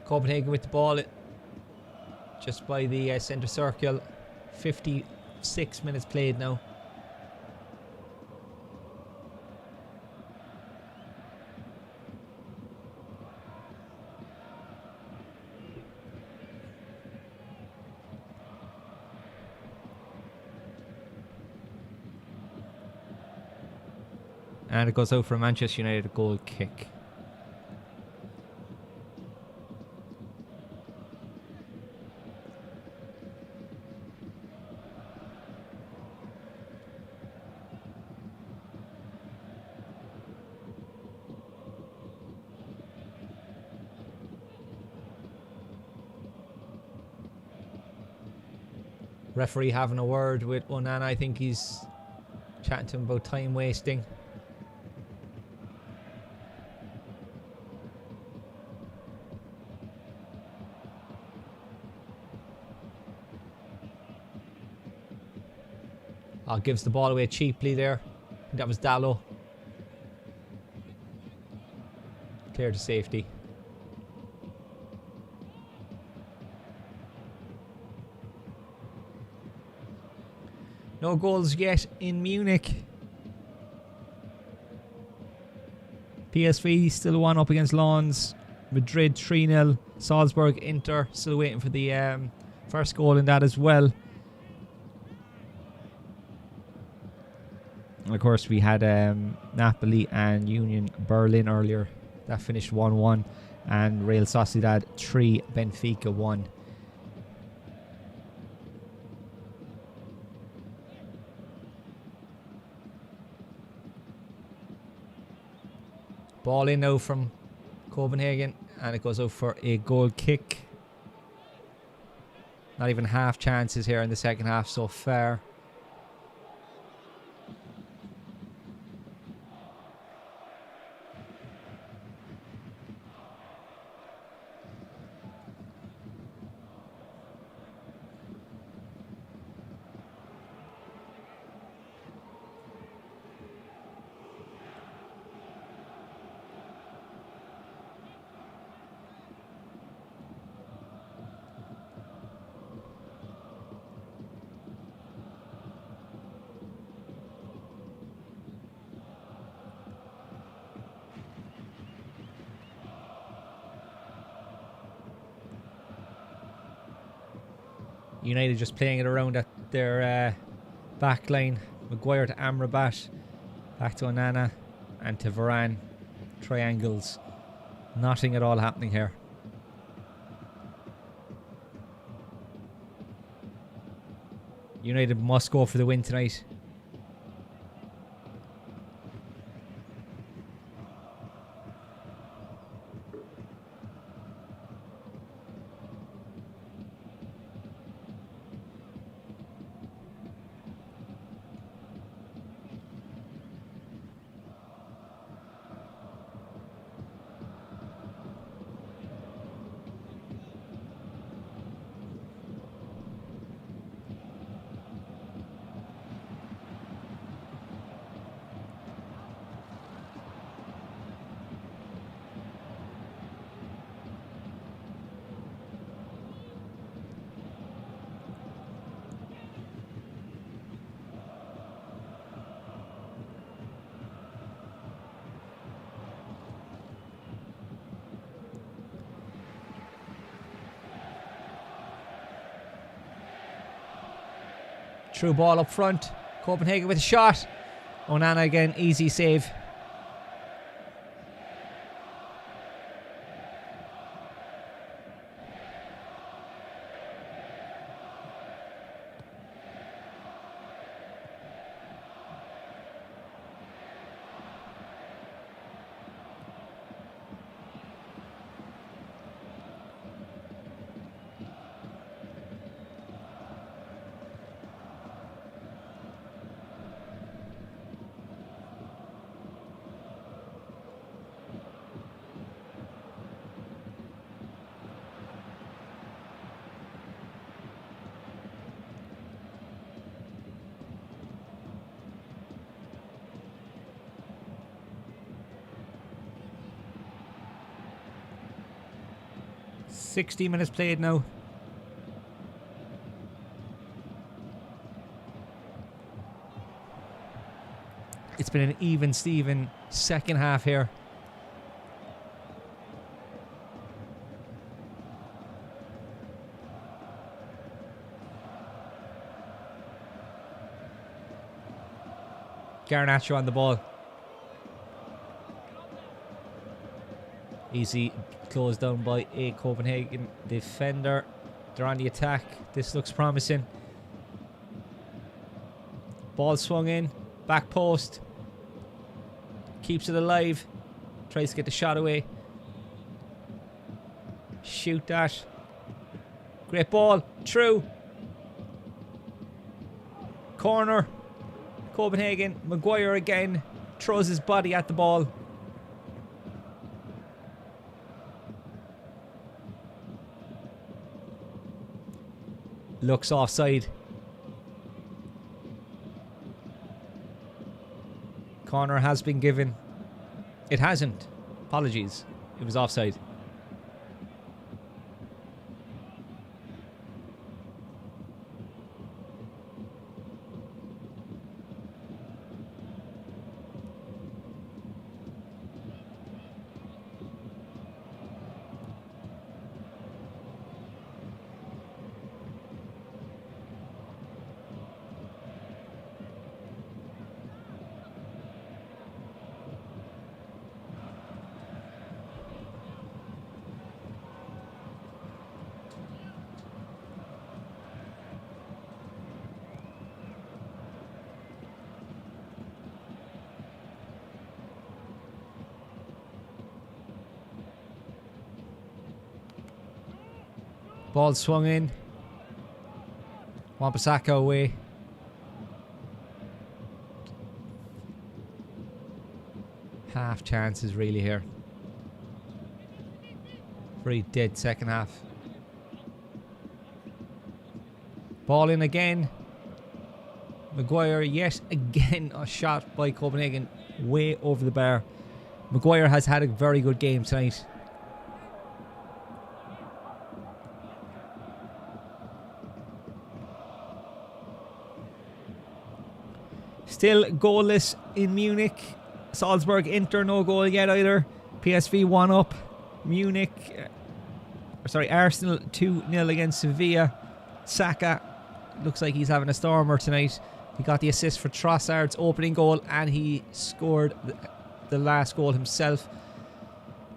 Copenhagen with the ball just by the centre circle. 56 minutes played now. And it goes out for a Manchester United goal kick. Referee having a word with Onana. I think he's chatting to him about time wasting. Oh, gives the ball away cheaply there. I think that was Dallo. Clear to safety. No goals yet in Munich. PSV still 1 up against Lens. Madrid 3-0. Salzburg, Inter still waiting for the first goal in that as well. And of course we had Napoli and Union Berlin earlier. That finished 1-1. And Real Sociedad 3, Benfica 1. Ball in now from Copenhagen, and it goes out for a goal kick. Not even half chances here in the second half so far. United just playing it around at their back line. Maguire to Amrabat. Back to Onana. And to Varane. Triangles. Nothing at all happening here. United must go for the win tonight. Through ball up front. Copenhagen with a shot. Onana again, easy save. "60 minutes played now. It's been an even Steven second half here. Garnacho on the ball. Easy closed down by a Copenhagen defender. They're on the attack. This looks promising. Ball swung in. Back post. Keeps it alive. Tries to get the shot away. Shoot that. Great ball. True. Corner. Copenhagen. Maguire again. Throws his body at the ball. Looks offside. Corner has been given. It hasn't. Apologies. It was offside. Ball swung in. Wampasaka away. Half chances really here. Very dead second half. Ball in again. Maguire yet again a shot by Copenhagen way over the bar. Maguire has had a very good game tonight. Still goalless in Munich. Salzburg, Inter, no goal yet either. PSV 1 up. Munich, Arsenal 2-0 against Sevilla. Saka looks like he's having a stormer tonight. He got the assist for Trossard's opening goal and he scored the last goal himself.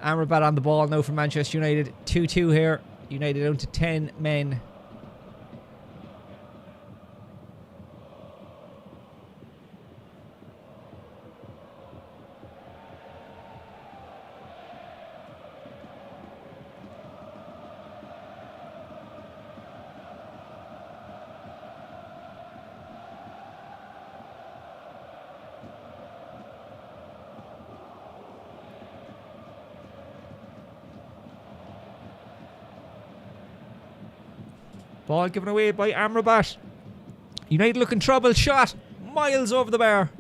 Amrabat on the ball now for Manchester United. 2-2 here. United down to 10 men. Ball given away by Amrabat. United looking trouble. Shot miles over the bar.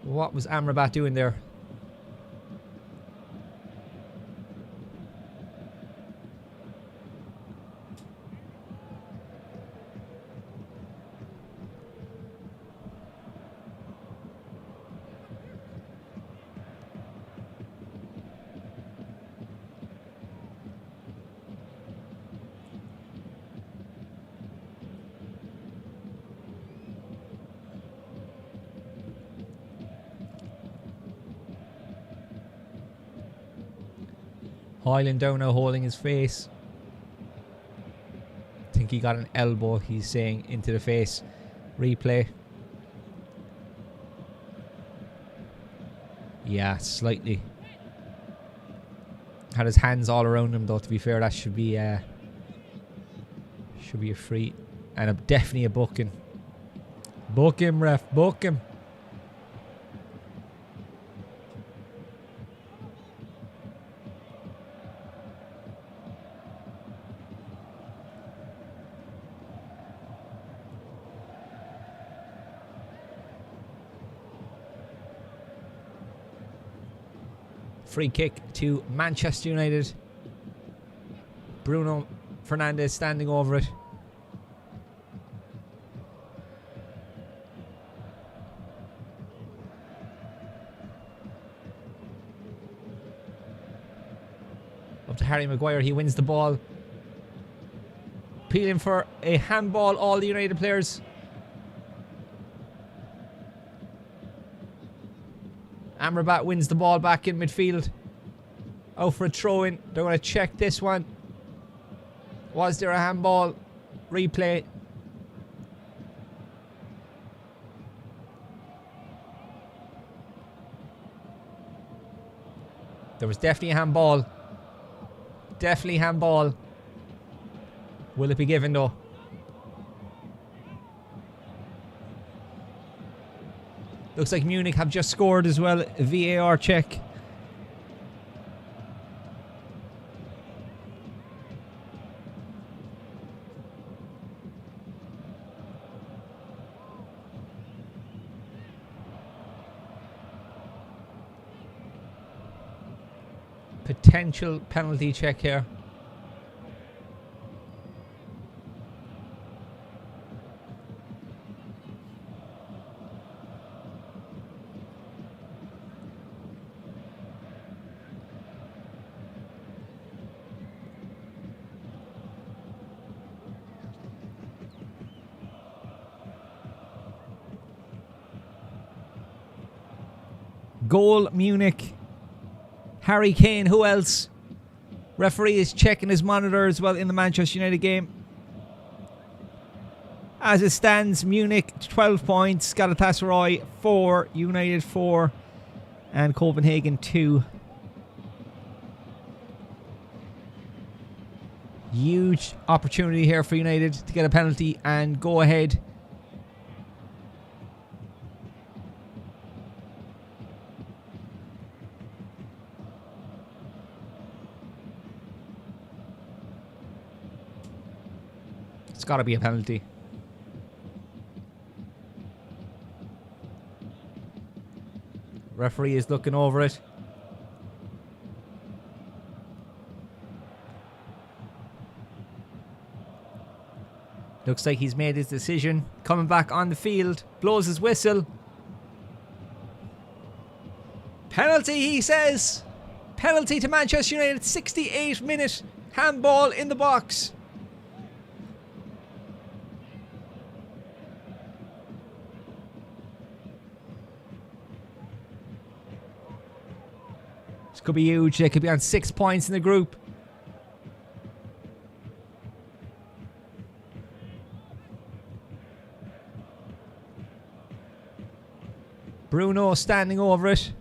What was Amrabat doing there? Hyland down now holding his face. I think he got an elbow, he's saying, into the face. Replay. Yeah, slightly. Had his hands all around him though, to be fair. That should be a free. And definitely a booking. Book him, ref. Book him. Free kick to Manchester United. Bruno Fernandes standing over it. Up to Harry Maguire. He wins the ball. Appealing for a handball, all the United players. Amrabat wins the ball back in midfield. Out for a throw-in. They're going to check this one. Was there a handball? Replay. There was definitely a handball. Definitely handball. Will it be given though? Looks like Munich have just scored as well. A VAR check. Potential penalty check here. Goal, Munich. Harry Kane, who else? Referee is checking his monitor as well in the Manchester United game. As it stands, Munich 12 points, Galatasaray 4, United 4, and Copenhagen 2. Huge opportunity here for United to get a penalty and go ahead. It's got to be a penalty. Referee is looking over it. Looks like he's made his decision. Coming back on the field. Blows his whistle. Penalty, he says. Penalty to Manchester United. 68-minute handball in the box. This could be huge. They could be on 6 points in the group. Bruno standing over it.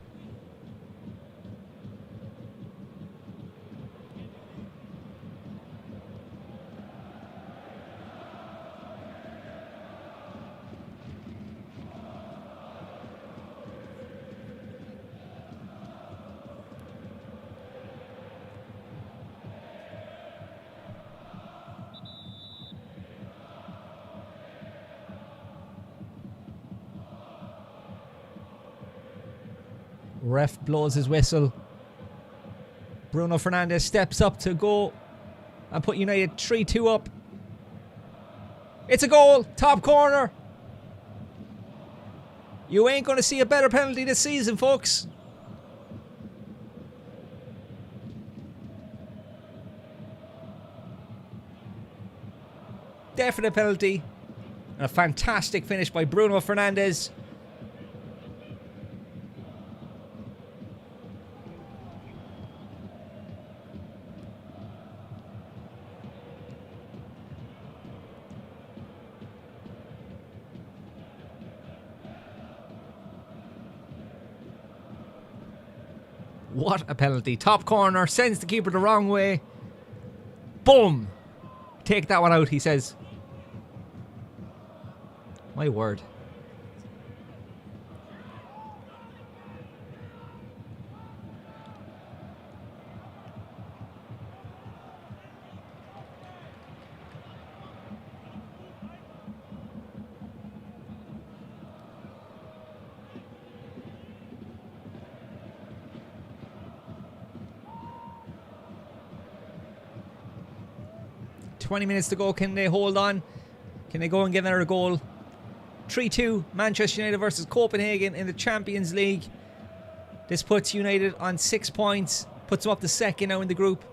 Ref blows his whistle. Bruno Fernandes steps up to go and put United 3-2 up. It's a goal. Top corner. You ain't going to see a better penalty this season, folks. Definite penalty. And a fantastic finish by Bruno Fernandes. What a penalty. Top corner. Sends the keeper the wrong way. Boom. Take that one out, he says. My word. $20 minutes to go. Can they hold on? Can they go and get another goal? 3-2 Manchester United versus Copenhagen in the Champions League. This puts United on 6 points. Puts them up to second now in the group.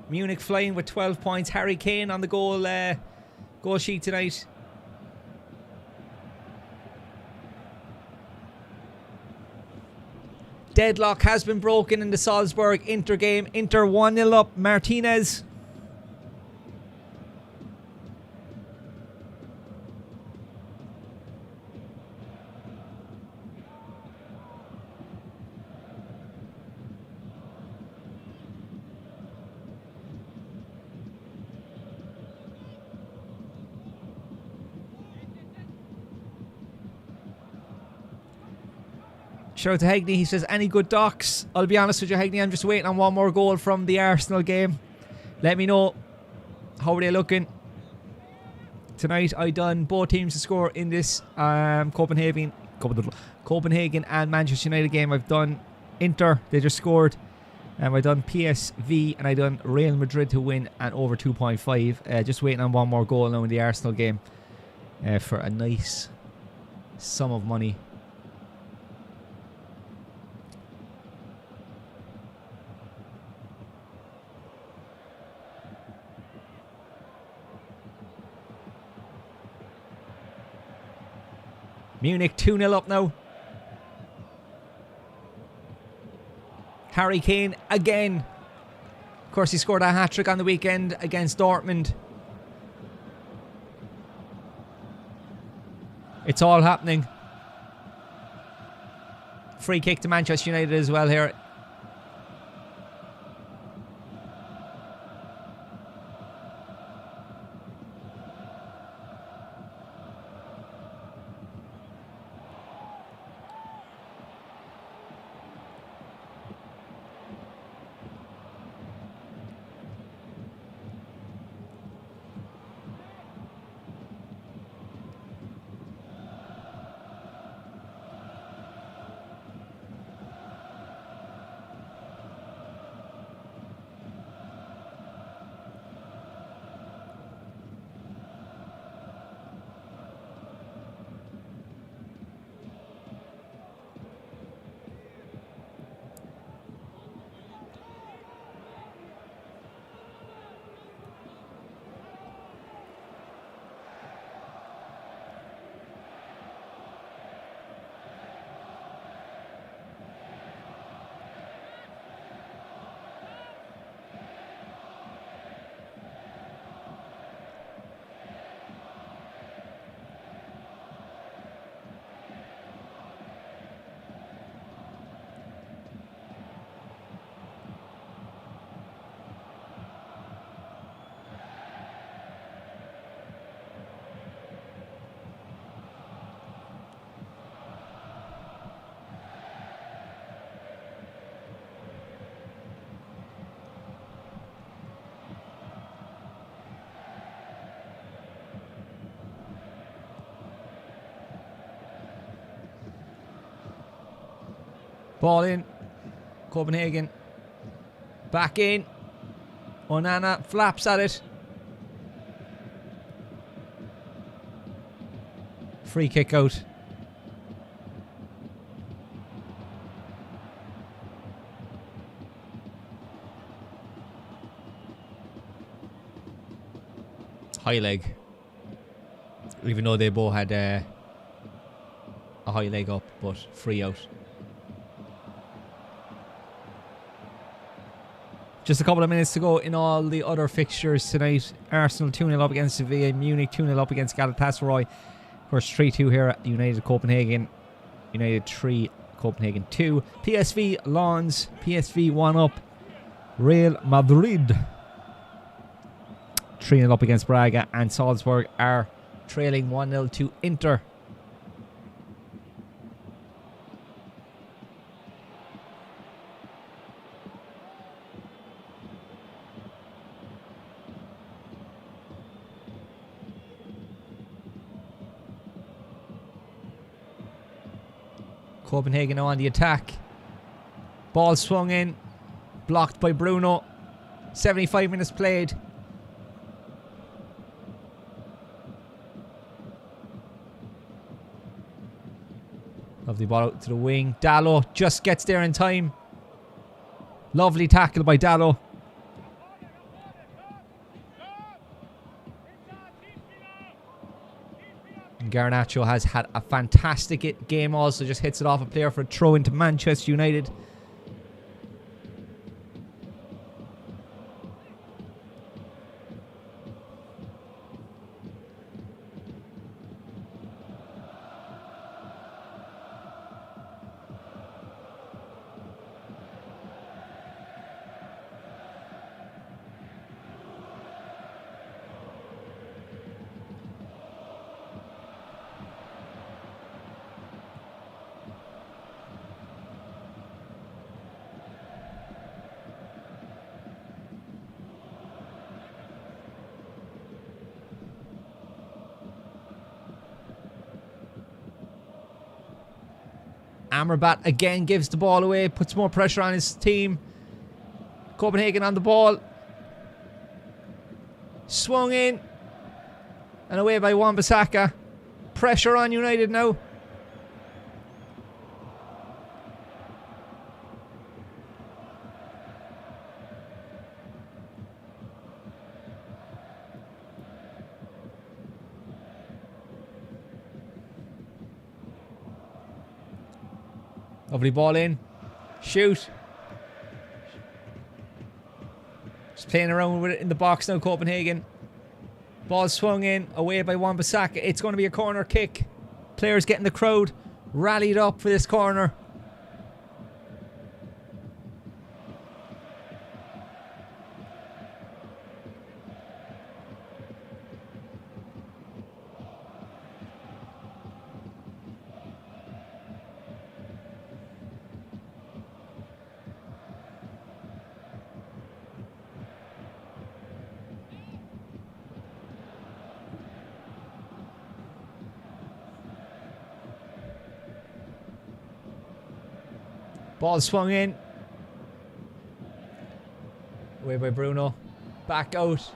Munich flying with 12 points. Harry Kane on the goal sheet tonight. Deadlock has been broken in the Salzburg Inter game. Inter 1-0 up. Martinez. Shout out to Hegney. He says, any good docs? I'll be honest with you, Hegney, I'm just waiting on one more goal from the Arsenal game. Let me know. How are they looking? Tonight, I done both teams to score in this Copenhagen and Manchester United game. I've done Inter. They just scored. I done PSV and I done Real Madrid to win and over 2.5. Just waiting on one more goal now in the Arsenal game for a nice sum of money. Munich 2-0 up now. Harry Kane again. Of course, he scored a hat-trick on the weekend against Dortmund. It's all happening. Free kick to Manchester United as well here. Ball in. Copenhagen. Back in. Onana flaps at it. Free kick out. High leg. Even though they both had a high leg up, but free out. Just a couple of minutes to go in all the other fixtures tonight. Arsenal 2-0 up against Sevilla. Munich 2-0 up against Galatasaray. Of course, 3-2 here at United Copenhagen. United 3, Copenhagen 2. PSV Lens. PSV 1 up. Real Madrid 3-0 up against Braga. And Salzburg are trailing 1-0 to Inter. Copenhagen now on the attack. Ball swung in. Blocked by Bruno. 75 minutes played. Lovely ball out to the wing. Dallo just gets there in time. Lovely tackle by Dallo. Garnacho has had a fantastic game also. Just hits it off a player for a throw into Manchester United. Amrabat again gives the ball away, puts more pressure on his team. Copenhagen on the ball. Swung in. And away by Wan-Bissaka. Pressure on United now. Lovely ball in. Shoot. Just playing around with it in the box now, Copenhagen. Ball swung in, away by Wan-Bissaka. It's going to be a corner kick. Players getting the crowd rallied up for this corner. Ball swung in. Away by Bruno. Back out.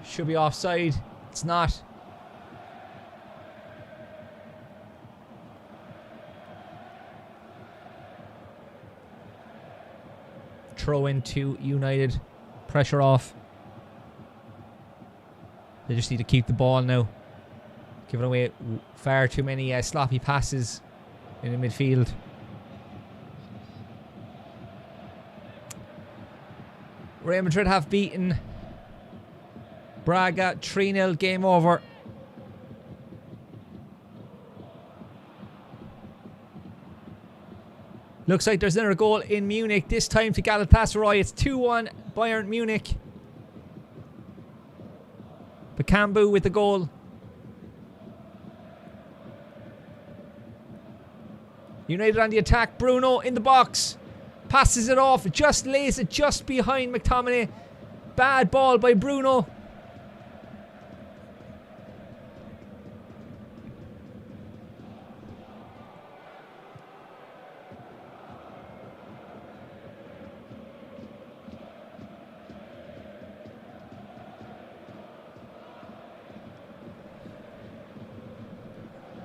Should be offside. It's not. Throw into United. Pressure off. They just need to keep the ball now. Giving away far too many sloppy passes in the midfield. Real Madrid have beaten Braga 3-0, game over. Looks like there's another goal in Munich, this time to Galatasaray. It's 2-1 Bayern Munich. Bakambu with the goal. United on the attack. Bruno in the box. Passes it off. Just lays it just behind McTominay. Bad ball by Bruno.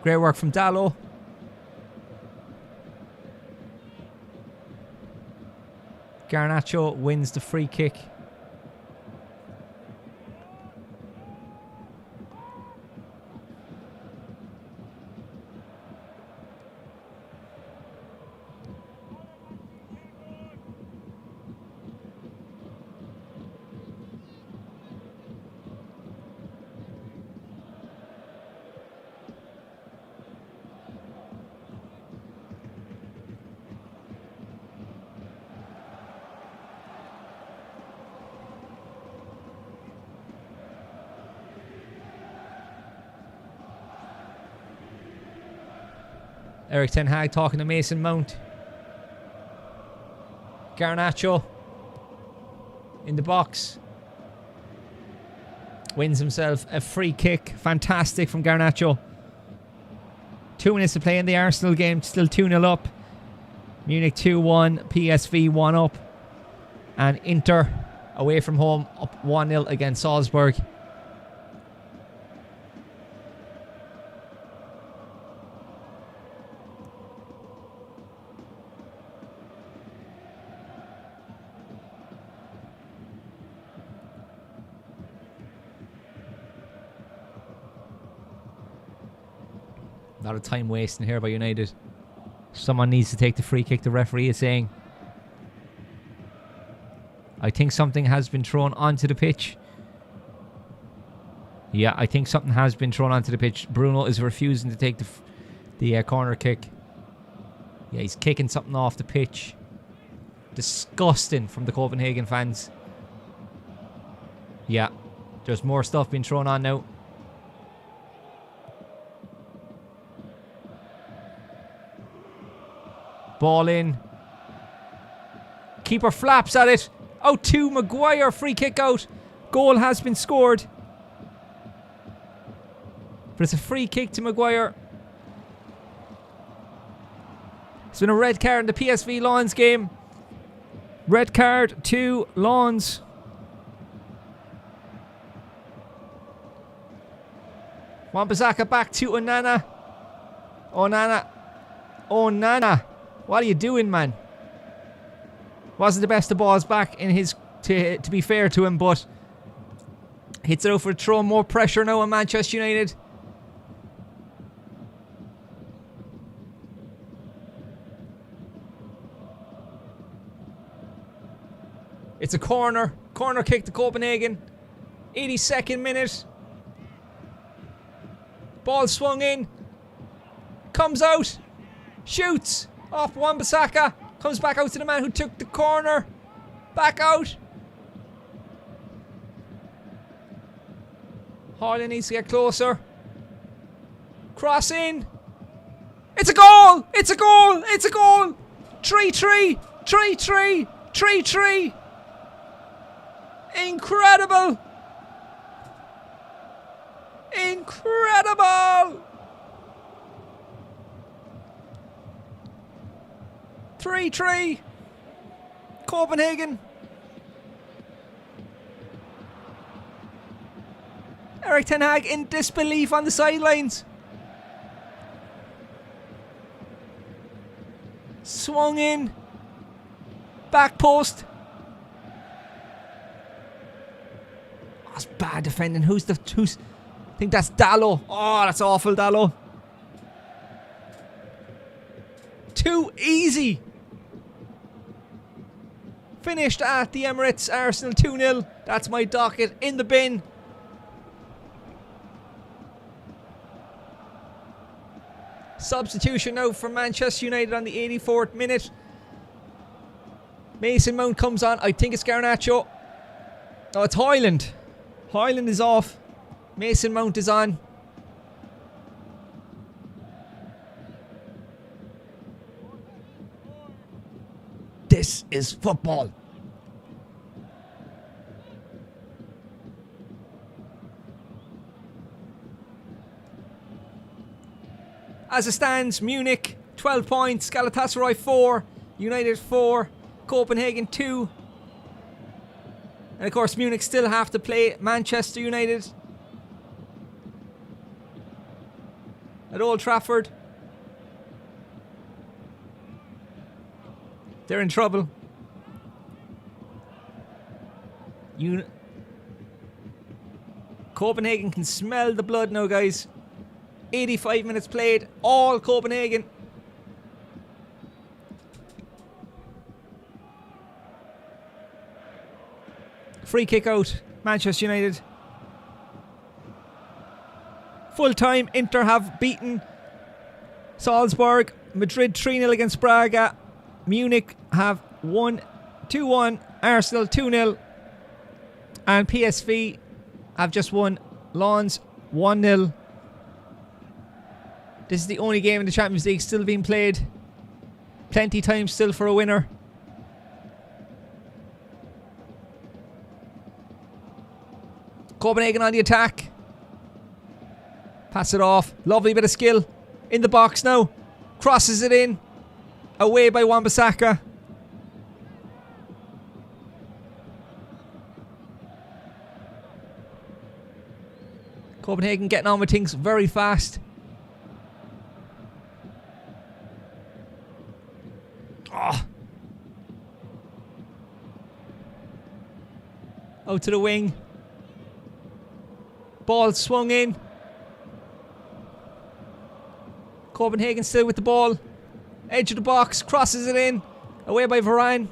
Great work from Dalot. Garnacho wins the free kick. Erik Ten Hag talking to Mason Mount. Garnacho in the box. Wins himself a free kick. Fantastic from Garnacho. 2 minutes to play in the Arsenal game. Still 2-0 up. Munich 2-1. PSV 1 up. And Inter away from home up 1-0 against Salzburg. A lot of time wasting here by United. Someone needs to take the free kick, the referee is saying. I think something has been thrown onto the pitch. Yeah, I think something has been thrown onto the pitch. Bruno is refusing to take the corner kick. Yeah, he's kicking something off the pitch. Disgusting from the Copenhagen fans. Yeah, there's more stuff being thrown on now. Ball in. Keeper flaps at it. Out to Maguire. Free kick out. Goal has been scored. But it's a free kick to Maguire. It's been a red card in the PSV Lawns game. Red card to Lawns. Wan-Bissaka back to Onana. Onana. What are you doing, man? Wasn't the best of balls back in his... To be fair to him, but... Hits it out for a throw. More pressure now on Manchester United. It's a corner. Corner kick to Copenhagen. 82nd minute. Ball swung in. Comes out. Shoots. Off Wan-Bissaka. Comes back out to the man who took the corner. Back out. Haaland needs to get closer. Cross in. It's a goal! It's a goal! It's a goal! 3-3. 3-3. 3-3. Incredible! Incredible! 3-3. Copenhagen. Erik ten Hag in disbelief on the sidelines. Swung in. Back post. Oh, that's bad defending. Who's... I think that's Dallo. Oh, that's awful, Dallo. Too easy. Finished at the Emirates. Arsenal 2-0. That's my docket in the bin. Substitution now for Manchester United on the 84th minute. Mason Mount comes on. I think it's Garnacho. Oh, it's Haaland. Haaland is off. Mason Mount is on. This is football. As it stands, Munich 12 points, Galatasaray 4, United 4, Copenhagen 2. And of course Munich still have to play Manchester United at Old Trafford. They're in trouble. Copenhagen can smell the blood now, guys. 85 minutes played, all Copenhagen. Free kick out, Manchester United. Full time, Inter have beaten Salzburg. Madrid 3-0 against Braga. Munich have won 2-1. Arsenal 2-0. And PSV have just won Lens 1-0. This is the only game in the Champions League still being played. Plenty time still for a winner. Copenhagen on the attack. Pass it off. Lovely bit of skill. In the box now. Crosses it in. Away by Wan-Bissaka. Copenhagen getting on with things very fast. Oh. Out to the wing. Ball swung in. Copenhagen still with the ball. Edge of the box, crosses it in. Away by Varane.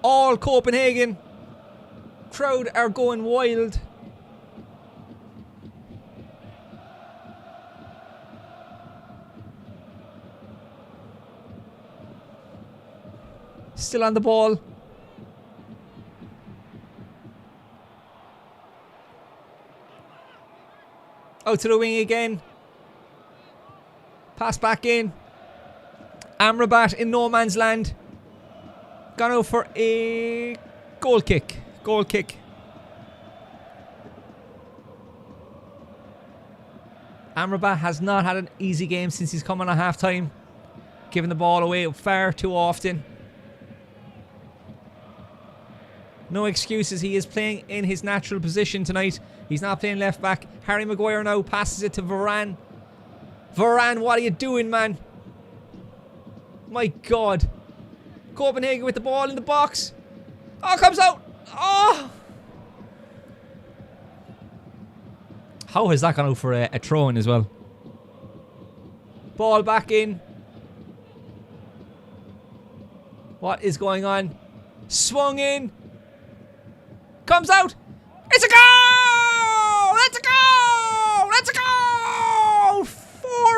All Copenhagen. Crowd are going wild. Still on the ball. Out to the wing again. Pass back in. Amrabat in no man's land. Gone out for a goal kick. Goal kick. Amrabat has not had an easy game since he's come on at half time. Giving the ball away far too often. No excuses. He is playing in his natural position tonight. He's not playing left back. Harry Maguire now passes it to Varane. Varane, what are you doing, man? My God. Copenhagen with the ball in the box. Oh, comes out. Oh. How has that gone out for a throw-in as well? Ball back in. What is going on? Swung in. Comes out. It's a goal! It's a goal! It's a goal!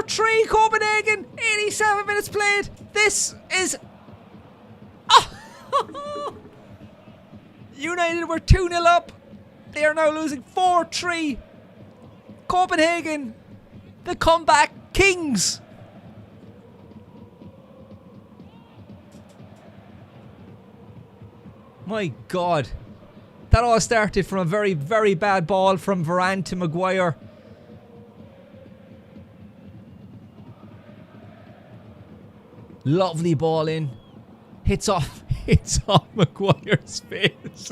4-3 Copenhagen. 87 minutes played. This is... Oh. United were 2-0 up. They are now losing 4-3. Copenhagen, the comeback kings. My God. That all started from a very, very bad ball from Varane to Maguire. Lovely ball in. Hits off Maguire's face.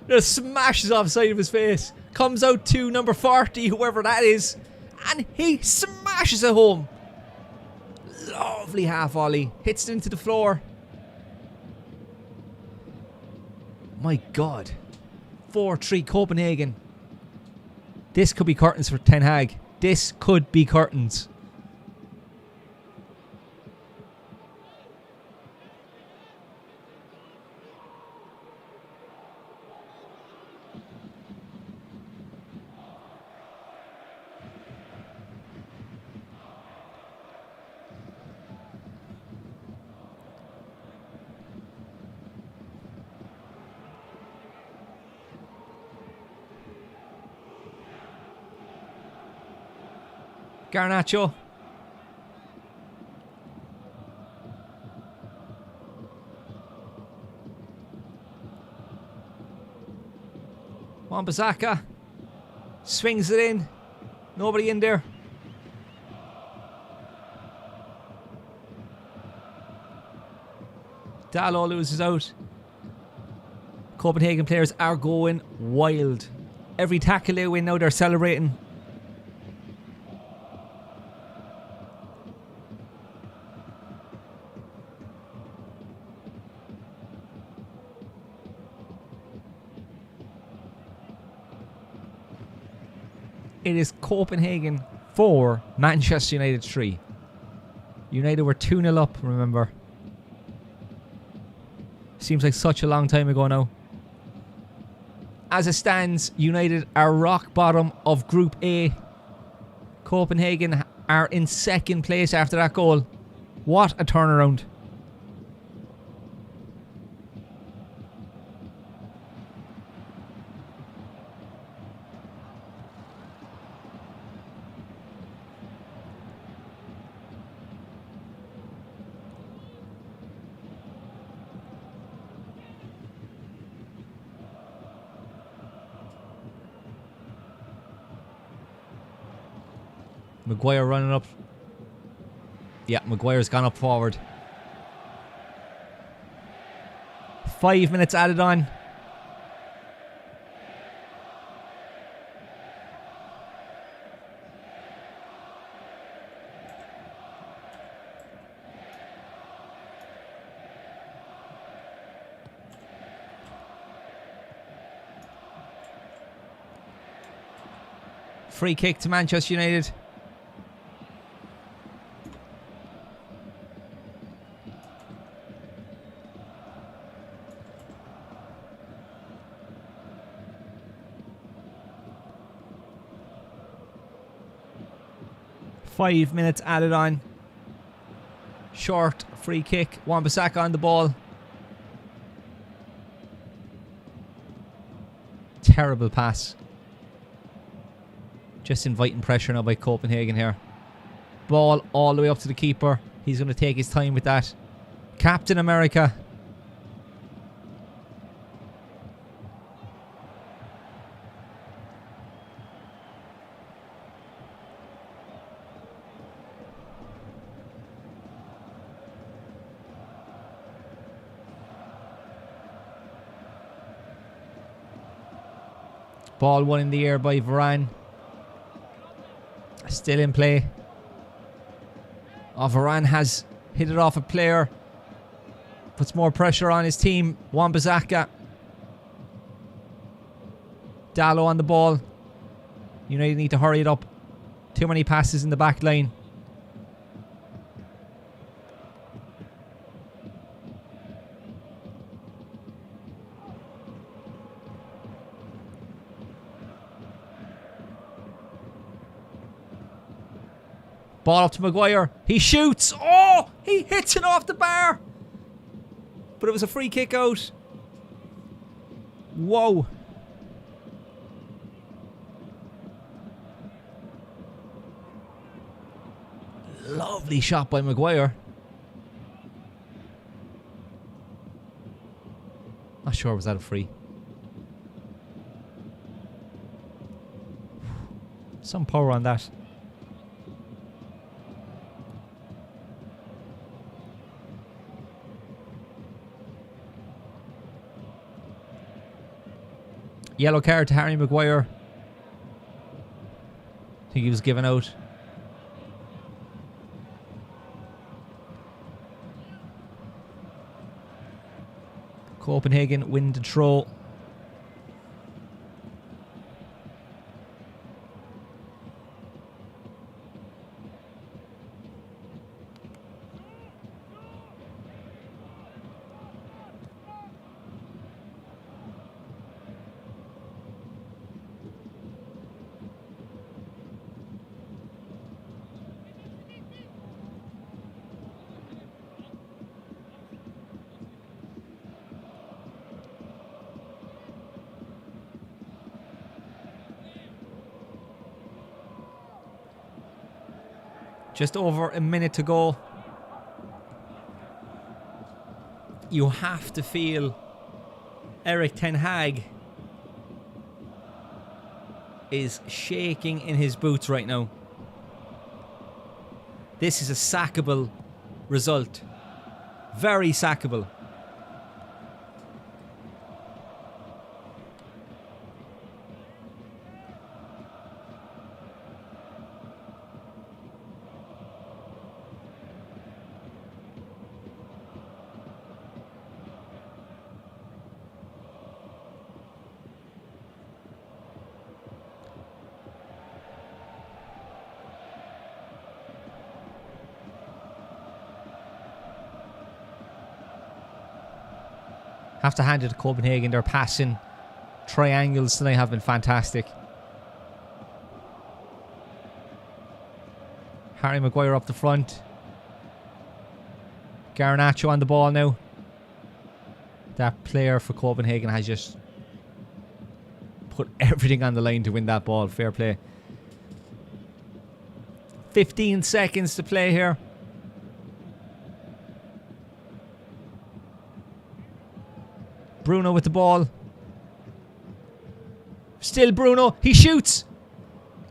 Just smashes off the side of his face. Comes out to number 40, whoever that is. And he smashes it home. Lovely half volley. Hits it into the floor. My God. 4-3 Copenhagen. This could be curtains for Ten Hag. This could be curtains. Garnacho. Wan-Bissaka swings it in. Nobody in there. Dalot loses out. Copenhagen players are going wild. Every tackle they win now, they're celebrating. It is Copenhagen 4, Manchester United 3. United were 2-0 up, remember. Seems like such a long time ago now. As it stands, United are rock bottom of Group A. Copenhagen are in second place after that goal. What a turnaround. Maguire running up. Yeah, Maguire's gone up forward. 5 minutes added on. Free kick to Manchester United. Five minutes added on. Short free kick. Wan-Bissaka on the ball. Terrible pass. Just inviting pressure now by Copenhagen here. Ball all the way up to the keeper. He's going to take his time with that. Captain America. Ball won in the air by Varane. Still in play. Oh, Varane has hit it off a player. Puts more pressure on his team. Wan-Bissaka. Dallo on the ball. United need to hurry it up. Too many passes in the back line. Ball up to Maguire. He shoots. Oh, he hits it off the bar. But it was a free kick out. Whoa. Lovely shot by Maguire. Not sure, was that a free? Some power on that. Yellow card to Harry Maguire. I think he was given out. Copenhagen win the throw. Just over a minute to go. You have to feel Erik ten Hag is shaking in his boots right now. This is a sackable result. Very sackable. Have to hand it to Copenhagen. Their passing triangles tonight have been fantastic. Harry Maguire up the front. Garnacho on the ball now. That player for Copenhagen has just put everything on the line to win that ball. Fair play. 15 seconds to play here. Bruno with the ball. Still Bruno. He shoots.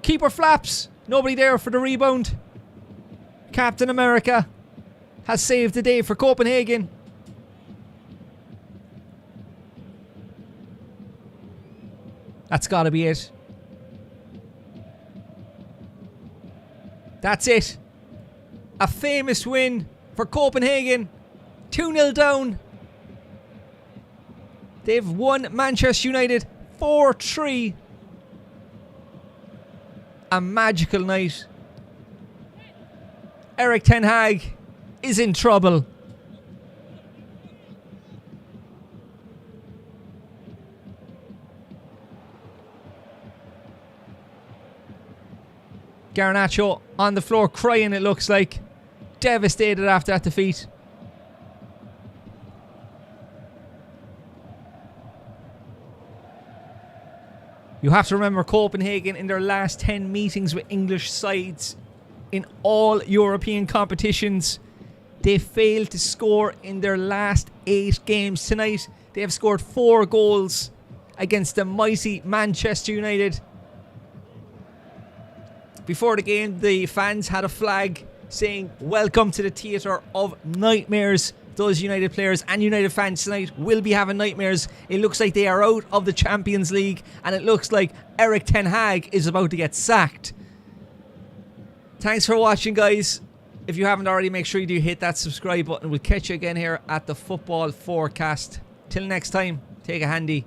Keeper flaps. Nobody there for the rebound. Captain America has saved the day for Copenhagen. That's got to be it. That's it. A famous win for Copenhagen. 2-0 down. They've won Manchester United 4-3. a magical night. Erik ten Hag is in trouble. Garnacho on the floor crying, it looks like. Devastated after that defeat. You have to remember Copenhagen in their last 10 meetings with English sides in all European competitions, they failed to score in their last 8 games. Tonight, they have scored 4 goals against the mighty Manchester United. Before the game, the fans had a flag saying, "Welcome to the theatre of nightmares." Those United players and United fans tonight will be having nightmares. It looks like they are out of the Champions League, and it looks like Erik ten Hag is about to get sacked. Thanks for watching, guys. If you haven't already, make sure you do hit that subscribe button. We'll catch you again here at the Football Forecast. Till next time, take a handy.